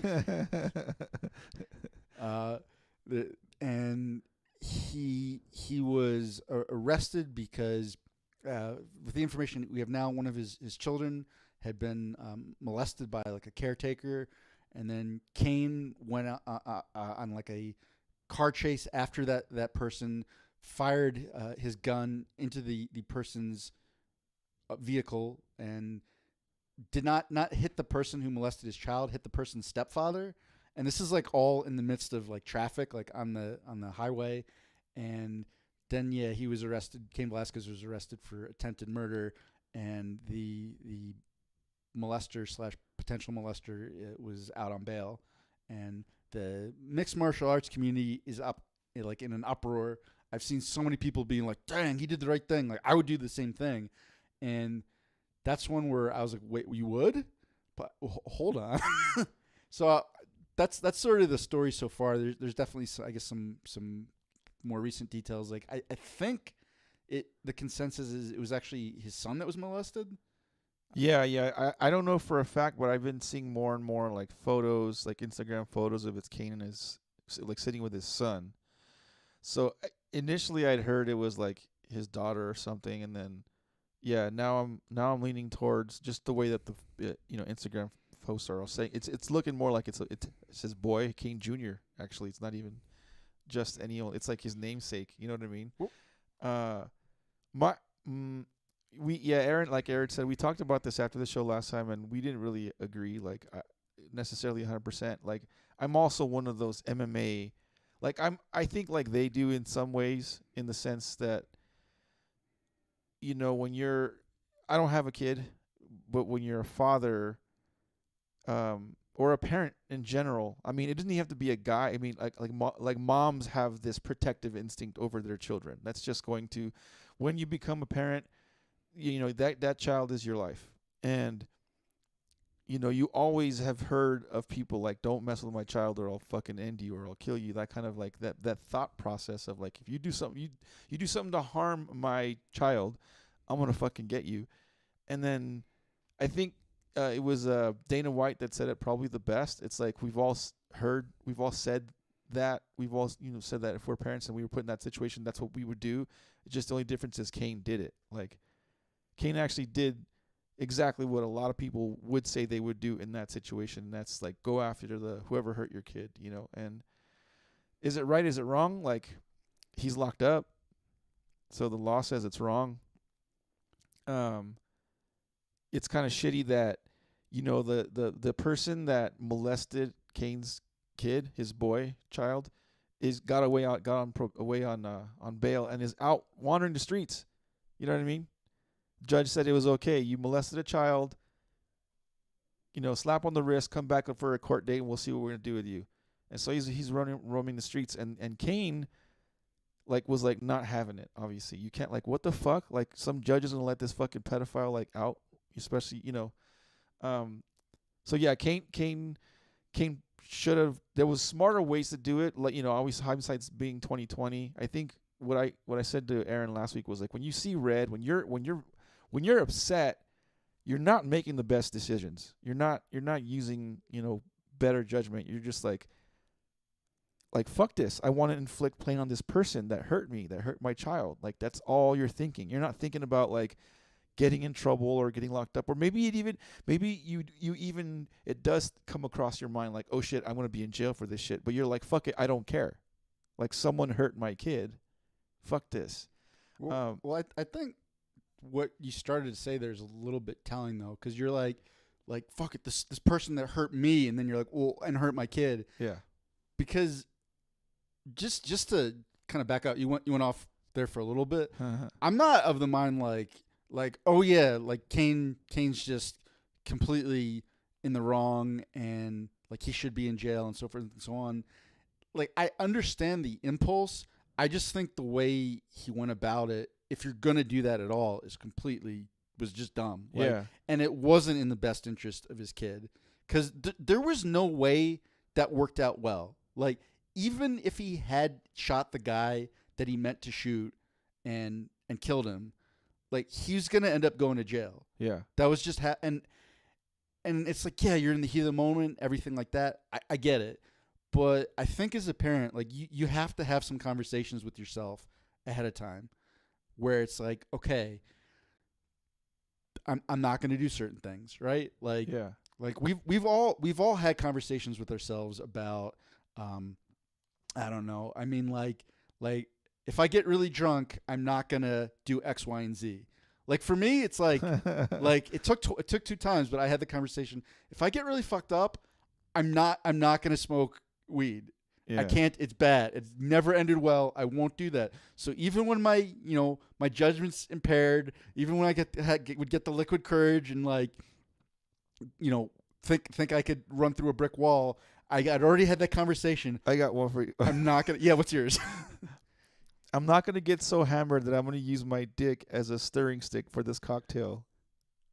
And he was arrested because with the information we have now, one of his children had been molested by like a caretaker, and then Cain went on like a car chase after that person, fired his gun into the person's vehicle, and did not hit the person who molested his child, hit the person's stepfather. And this is like all in the midst of like traffic, like on the highway. And then he was arrested. Cain Velasquez was arrested for attempted murder, and the molester / potential molester was out on bail. And the mixed martial arts community is up like in an uproar. I've seen so many people being like, "Dang, he did the right thing. Like I would do the same thing." And that's one where I was like, "Wait, you would?" But hold on. So that's sort of the story so far. There's definitely I guess some more recent details. Like I think the consensus is it was actually his son that was molested. Yeah. I don't know for a fact, but I've been seeing more and more like photos, like Instagram photos of Cain and his like sitting with his son. So initially I'd heard it was like his daughter or something, and then now I'm leaning towards just the way that the Instagram posts are all saying. It's looking more like it's his boy Cain Jr. Actually, it's not even just any old. It's like his namesake. You know what I mean? Aaron, like Aaron said, we talked about this after the show last time, and we didn't really agree like necessarily 100%. Like I'm also one of those MMA. Like I think like they do in some ways, in the sense that when I don't have a kid, but when you're a father, or a parent in general, I mean, it doesn't even have to be a guy. I mean, like moms have this protective instinct over their children. That's just going to, when you become a parent, that child is your life. And, you always have heard of people like, don't mess with my child or I'll fucking end you or I'll kill you. That kind of like that thought process of like, if you do something, you do something to harm my child, I'm going to fucking get you. And then I think it was Dana White that said it probably the best. It's like we've all said that. We've all said that if we're parents and we were put in that situation, that's what we would do. It's just the only difference is Cain did it. Like Cain actually did exactly what a lot of people would say they would do in that situation. And that's like go after whoever hurt your kid, And is it right? Is it wrong? Like he's locked up, so the law says it's wrong. It's kind of shitty that the person that molested Cain's kid, his boy child, got on bail and is out wandering the streets. You know what I mean? Judge said it was okay. You molested a child. Slap on the wrist, come back up for a court date, and we'll see what we're gonna do with you. And so he's roaming the streets, and Cain was like not having it. Obviously, you can't what the fuck. Like some judge is gonna let this fucking pedophile out, especially So yeah, Cain should have. There was smarter ways to do it. Like always hindsight's being 20/20. I think what I said to Aaron last week was like when you see red, when you're upset, you're not making the best decisions. You're not using better judgment. You're just like fuck this. I want to inflict pain on this person that hurt me, that hurt my child. Like that's all you're thinking. You're not thinking about like getting in trouble or getting locked up, or maybe it does come across your mind like, oh shit, I'm gonna be in jail for this shit. But you're like, fuck it, I don't care. Like someone hurt my kid. Fuck this. Well, I think what you started to say there's a little bit telling though, because you're like fuck it, this person that hurt me, and then you're like, well, and hurt my kid. Yeah. Because just to kind of back up, you went off there for a little bit. I'm not of the mind like oh yeah, like Cain's just completely in the wrong and like he should be in jail and so forth and so on. Like I understand the impulse. I just think the way he went about it, if you're gonna do that at all, was just dumb. Like, yeah. And it wasn't in the best interest of his kid, because there was no way that worked out well. Like even if he had shot the guy that he meant to shoot and killed him, like he's gonna end up going to jail. Yeah. That was just and it's like, yeah, you're in the heat of the moment, everything like that. I get it. But I think as a parent, like you have to have some conversations with yourself ahead of time where it's like, okay, I'm not going to do certain things, right? Like, yeah. Like we've all had conversations with ourselves about, I don't know. I mean, like if I get really drunk, I'm not going to do X, Y, and Z. Like for me, it's like, like it took 2 times, but I had the conversation. If I get really fucked up, I'm not going to smoke weed. Yeah. I can't. It's bad. It's never ended well. I won't do that. So even when my judgment's impaired, even when I would get the liquid courage and like, think I could run through a brick wall, I'd already had that conversation. I got one for you. I'm not gonna. Yeah, what's yours? I'm not gonna get so hammered that I'm gonna use my dick as a stirring stick for this cocktail.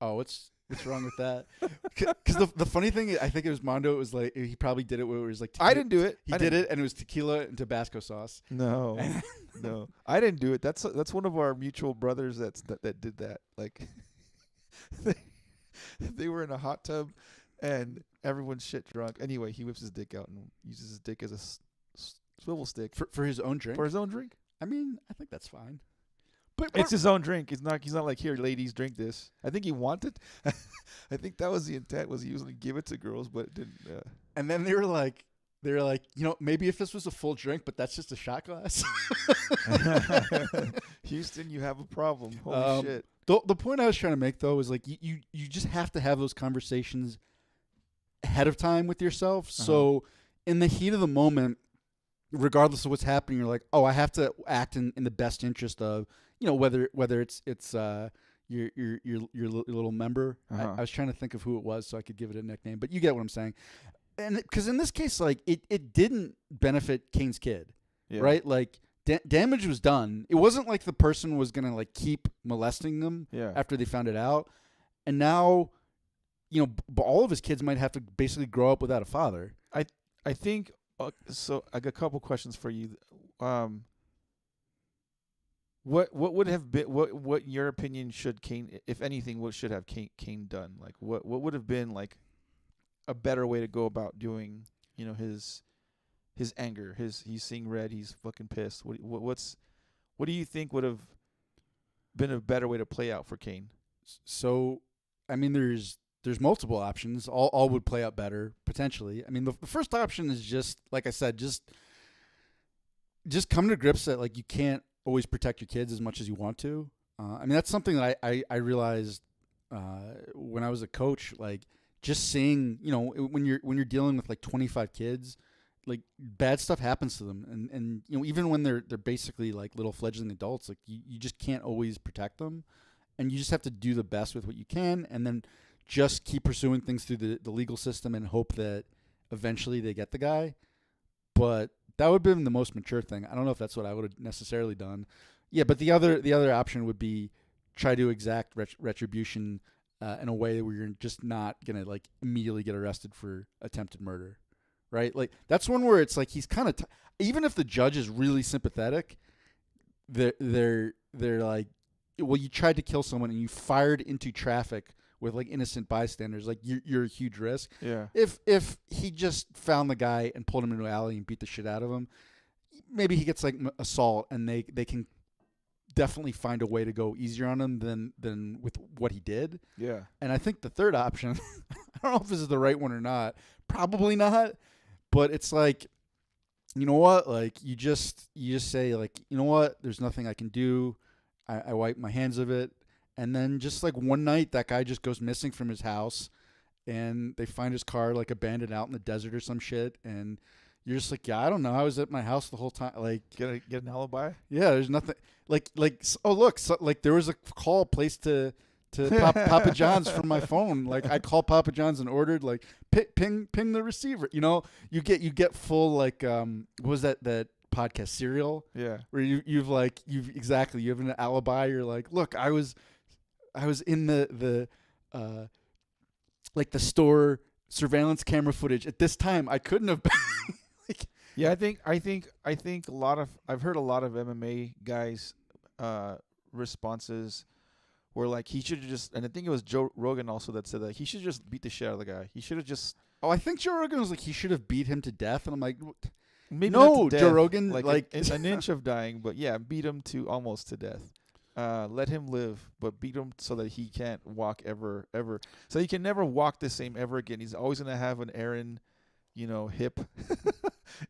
Oh, what's wrong with that? Because the funny thing is, I think it was Mondo. It was like he probably did it where it was like I didn't do it. He did it, and it was tequila and Tabasco sauce. No, no, I didn't do it. That's one of our mutual brothers that did that. Like they were in a hot tub, and everyone's shit drunk. Anyway, he whips his dick out and uses his dick as a swivel stick for his own drink. For his own drink. I mean, I think that's fine. But it's his own drink. He's not like, here, ladies, drink this. I think he wanted. I think that was the intent. Was he was going to give it to girls, but it didn't. And then they were like, maybe if this was a full drink, but that's just a shot glass. Houston, you have a problem. Holy shit. The point I was trying to make though is like you just have to have those conversations ahead of time with yourself. So in the heat of the moment, regardless of what's happening, you're like, oh, I have to act in the best interest of, whether it's your little member. I was trying to think of who it was so I could give it a nickname, but you get what I'm saying. And because in this case, like it didn't benefit Cain's kid, right? Like damage was done. It wasn't like the person was gonna like keep molesting them after they found it out, and now, all of his kids might have to basically grow up without a father. I think. So I got a couple questions for you. What would have been what in your opinion should Cain, if anything, what should have Cain done? Like what would have been like a better way to go about doing his anger, he's seeing red, he's fucking pissed. What do you think would have been a better way to play out for Cain? So I mean there's multiple options. All would play out better, potentially. I mean, the first option is just, like I said, just come to grips that, like, you can't always protect your kids as much as you want to. I mean, that's something that I realized when I was a coach, like, just seeing, when you're dealing with, like, 25 kids, like, bad stuff happens to them. And even when they're basically, like, little fledgling adults, like, you just can't always protect them. And you just have to do the best with what you can, and then just keep pursuing things through the legal system and hope that eventually they get the guy. But that would have been the most mature thing. I don't know if that's what I would have necessarily done. Yeah, but the other option would be try to exact retribution in a way where you're just not going to like immediately get arrested for attempted murder, right? Like that's one where it's like he's kind of even if the judge is really sympathetic, they're like, well, you tried to kill someone and you fired into traffic with like innocent bystanders, like you're a huge risk. Yeah. If he just found the guy and pulled him into an alley and beat the shit out of him, maybe he gets like assault, and they can definitely find a way to go easier on him than with what he did. Yeah. And I think the third option, I don't know if this is the right one or not. Probably not. But it's like, you know what? Like you just say like, you know what? There's nothing I can do. I wipe my hands of it. And then just like one night, that guy just goes missing from his house, and they find his car like abandoned out in the desert or some shit. And you're just like, yeah, I don't know. I was at my house the whole time. Like, Get an alibi. yeah, there's nothing. Oh look, so, like there was a call placed to Papa John's from my phone. Like I called Papa John's and ordered like ping the receiver. You know, you get full like what was that podcast Serial? Yeah. Where you have an alibi. You're like, look, I was in the like the store surveillance camera footage at this time. I couldn't have been. Like, yeah, I think I've heard a lot of MMA guys responses where like he should have just, and I think it was Joe Rogan also that said that he should just beat the shit out of the guy. He should have just. Oh, I think Joe Rogan was like he should have beat him to death, and I'm like, maybe no, not to Joe death, Rogan, like an inch of dying, but yeah, beat him to almost to death. Let him live, but beat him so that he can't walk ever. So he can never walk the same ever again. He's always gonna have an Aaron, hip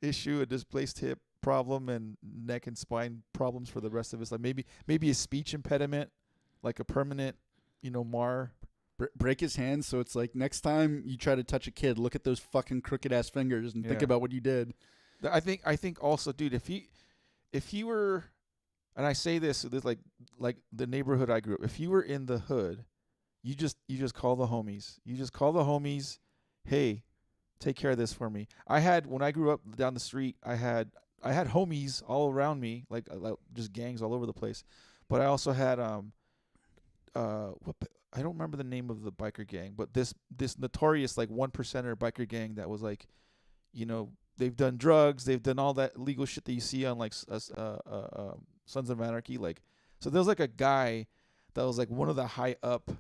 issue, a displaced hip problem, and neck and spine problems for the rest of his life. Maybe a speech impediment, like a permanent, Mare. break his hands. So it's like next time you try to touch a kid, look at those fucking crooked ass fingers and think about what you did. I think also, dude, if he were, and I say this like the neighborhood I grew up. If you were in the hood, you just call the homies. You just call the homies. Hey, take care of this for me. When I grew up down the street, I had homies all around me, like just gangs all over the place. But I also had I don't remember the name of the biker gang, but this notorious like 1%er biker gang that was like, they've done drugs, they've done all that illegal shit that you see on like Sons of Anarchy. Like, so there was like a guy that was like one of the high up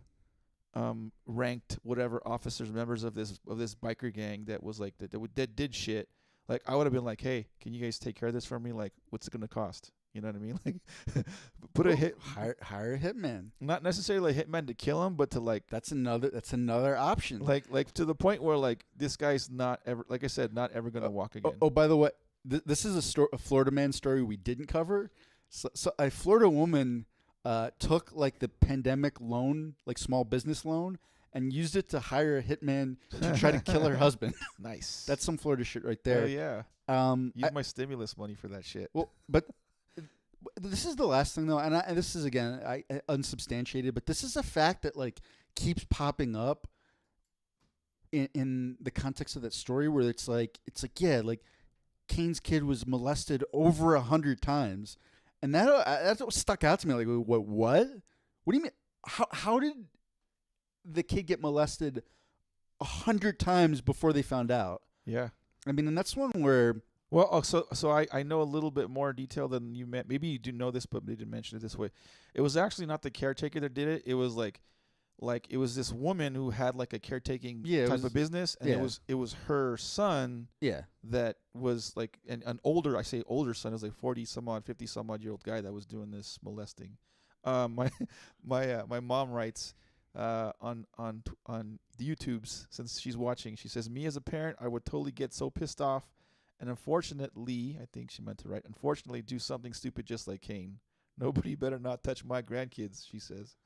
ranked whatever officers, members of this biker gang that was like that did shit. Like I would have been like, hey, can you guys take care of this for me? Like, what's it gonna cost? You know what I mean? Like, hire a hitman. Not necessarily a hitman to kill him, but to like that's another option. Like to the point where like this guy's not ever, like I said, not ever gonna walk again. Oh, by the way, this is a Florida man story we didn't cover. So a Florida woman took like the pandemic loan, like small business loan, and used it to hire a hitman to try to kill her husband. Nice. That's some Florida shit right there. Yeah. Use my stimulus money for that shit. Well, but this is the last thing though, and this is again unsubstantiated, but this is a fact that like keeps popping up in the context of that story, where it's like yeah, like Cain's kid was molested over 100 times, and that's what stuck out to me. Like, what do you mean? How did the kid get molested 100 times before they found out? Yeah, I mean, and that's one where. Well, so I know a little bit more detail than you meant. Maybe you do know this, but they didn't mention it this way. It was actually not the caretaker that did it. It was like it was this woman who had like a caretaking type of business, and it was her son. Yeah. That was like an older son. It was like 40 some odd, 50 some odd year old guy that was doing this molesting. My mom writes on the YouTubes, since she's watching. She says, "Me as a parent, I would totally get so pissed off. And unfortunately," I think she meant to write, "unfortunately do something stupid just like Cain. Nobody better not touch my grandkids," she says.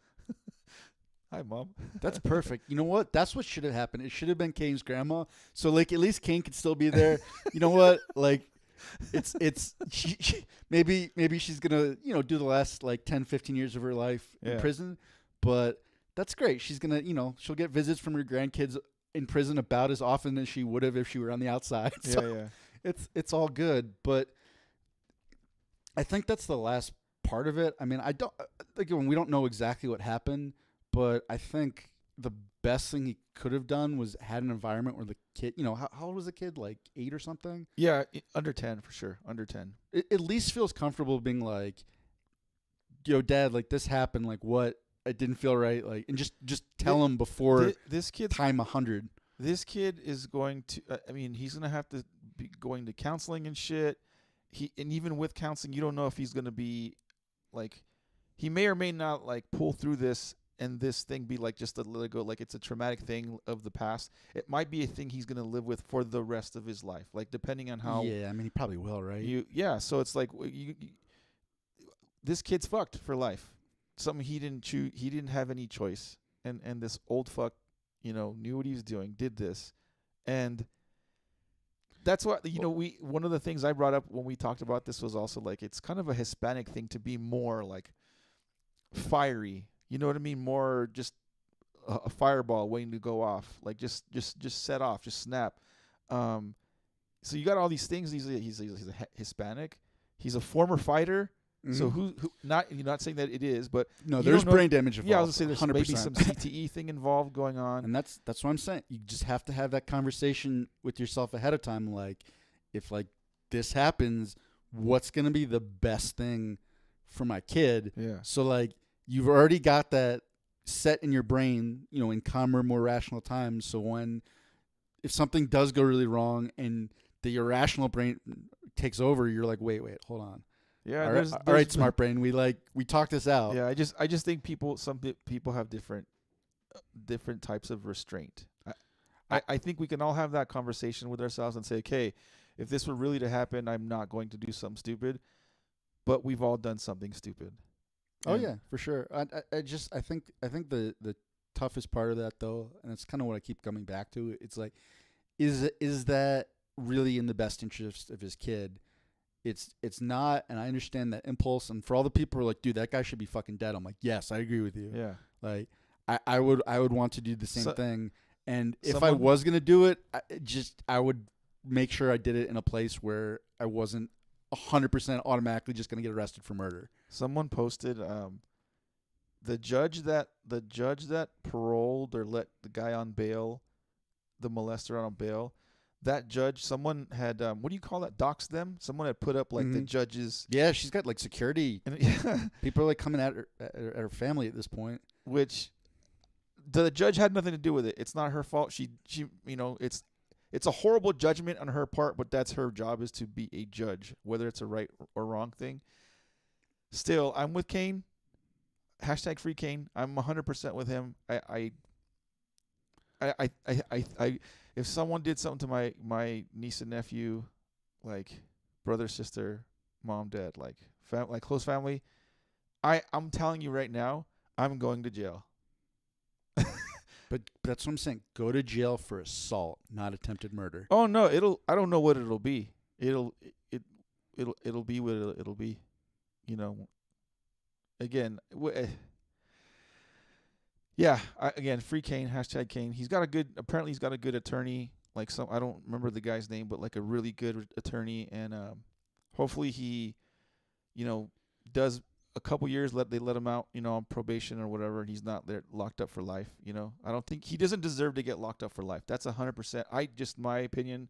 Hi, Mom. That's perfect. You know what? That's what should have happened. It should have been Cain's grandma. So, like, at least Cain could still be there. You know what? Like, maybe she's going to, do the last, 10, 15 years of her life in prison. But that's great. She's going to, she'll get visits from her grandkids in prison about as often as she would have if she were on the outside. So it's all good. But I think that's the last part of it. I mean, again, we don't know exactly what happened, but I think the best thing he could have done was had an environment where the kid, how old was the kid? Like 8 or something? Yeah, under 10 for sure. Under 10. It at least feels comfortable being like, yo, Dad, like this happened. Like what? It didn't feel right. Like, and just tell him before this kid's time 100. This kid is going to, he's going to have to be going to counseling and shit. And even with counseling, you don't know if he's going to be like, he may or may not like pull through this and this thing be like just a little go, like it's a traumatic thing of the past. It might be a thing he's going to live with for the rest of his life. Like depending on how. Yeah. I mean, he probably will, right? So it's like this kid's fucked for life. something he didn't choose. He didn't have any choice, and this old fuck, knew what he was doing, did this, and that's what one of the things I brought up when we talked about this was also like it's kind of a Hispanic thing to be more like fiery. You know what I mean? More just a fireball waiting to go off, like just set off, just snap. So you got all these things. He's a Hispanic. He's a former fighter. Mm-hmm. So who not you're not saying that it is, but no, there's brain damage involved. Yeah, I was gonna say there's 100%. Maybe some CTE thing involved going on, and that's what I'm saying. You just have to have that conversation with yourself ahead of time. Like, if like this happens, what's gonna be the best thing for my kid? Yeah. So like you've already got that set in your brain, in calmer, more rational times. So if something does go really wrong and the irrational brain takes over, you're like, wait, hold on. Yeah. All right, smart brain. We talked this out. Yeah. I just think some people have different types of restraint. I think we can all have that conversation with ourselves and say, okay, if this were really to happen, I'm not going to do something stupid, but we've all done something stupid. Oh yeah, for sure. I think the toughest part of that though, and it's kind of what I keep coming back to. It's like, is that really in the best interest of his kid? It's not, and I understand that impulse. And for all the people who are like, dude, that guy should be fucking dead. I'm like, yes, I agree with you. Yeah. Like, I would want to do the same thing. And if I was gonna do it, I would make sure I did it in a place where I wasn't 100% automatically just gonna get arrested for murder. Someone posted the judge that paroled or let the guy on bail, the molester on bail. That judge, someone had what do you call that? Doxed them. Someone had put up like the judge's. Yeah, she's got like security. People are like coming at her family at this point. Which the judge had nothing to do with it. It's not her fault. She it's a horrible judgment on her part, but that's her job, is to be a judge, whether it's a right or wrong thing. Still, I'm with Cain. #free Cain. I'm 100% with him. I if someone did something to my niece and nephew, like brother, sister, mom, dad, like close family, I'm telling you right now, I'm going to jail. But that's what I'm saying. Go to jail for assault, not attempted murder. Oh no, I don't know what it'll be. It'll be what it'll be. Again, yeah. Again, free Cain. #Cain. Apparently he's got a good attorney. Like I don't remember the guy's name, but like a really good attorney, and hopefully he, does a couple years. They let him out, on probation or whatever, and he's not there locked up for life. I don't think he doesn't deserve to get locked up for life. That's 100%. My opinion.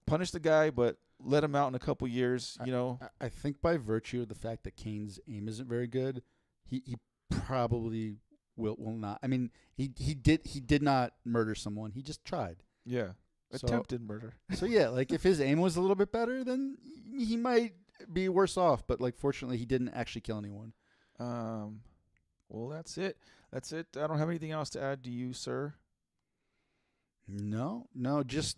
Punish the guy, but let him out in a couple years. I think by virtue of the fact that Cain's aim isn't very good, he probably will not. I mean, he did not murder someone. He just tried. Yeah, attempted murder. So yeah, like if his aim was a little bit better, then he might be worse off. But like, fortunately, he didn't actually kill anyone. Well, that's it. I don't have anything else to add to you, sir. No, just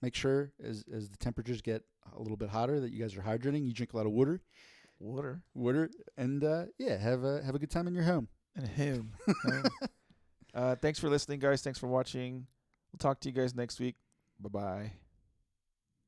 make sure as the temperatures get a little bit hotter that you guys are hydrating. You drink a lot of water, and have a good time in your home. And home. Thanks for listening, guys. Thanks for watching. We'll talk to you guys next week. Bye-bye.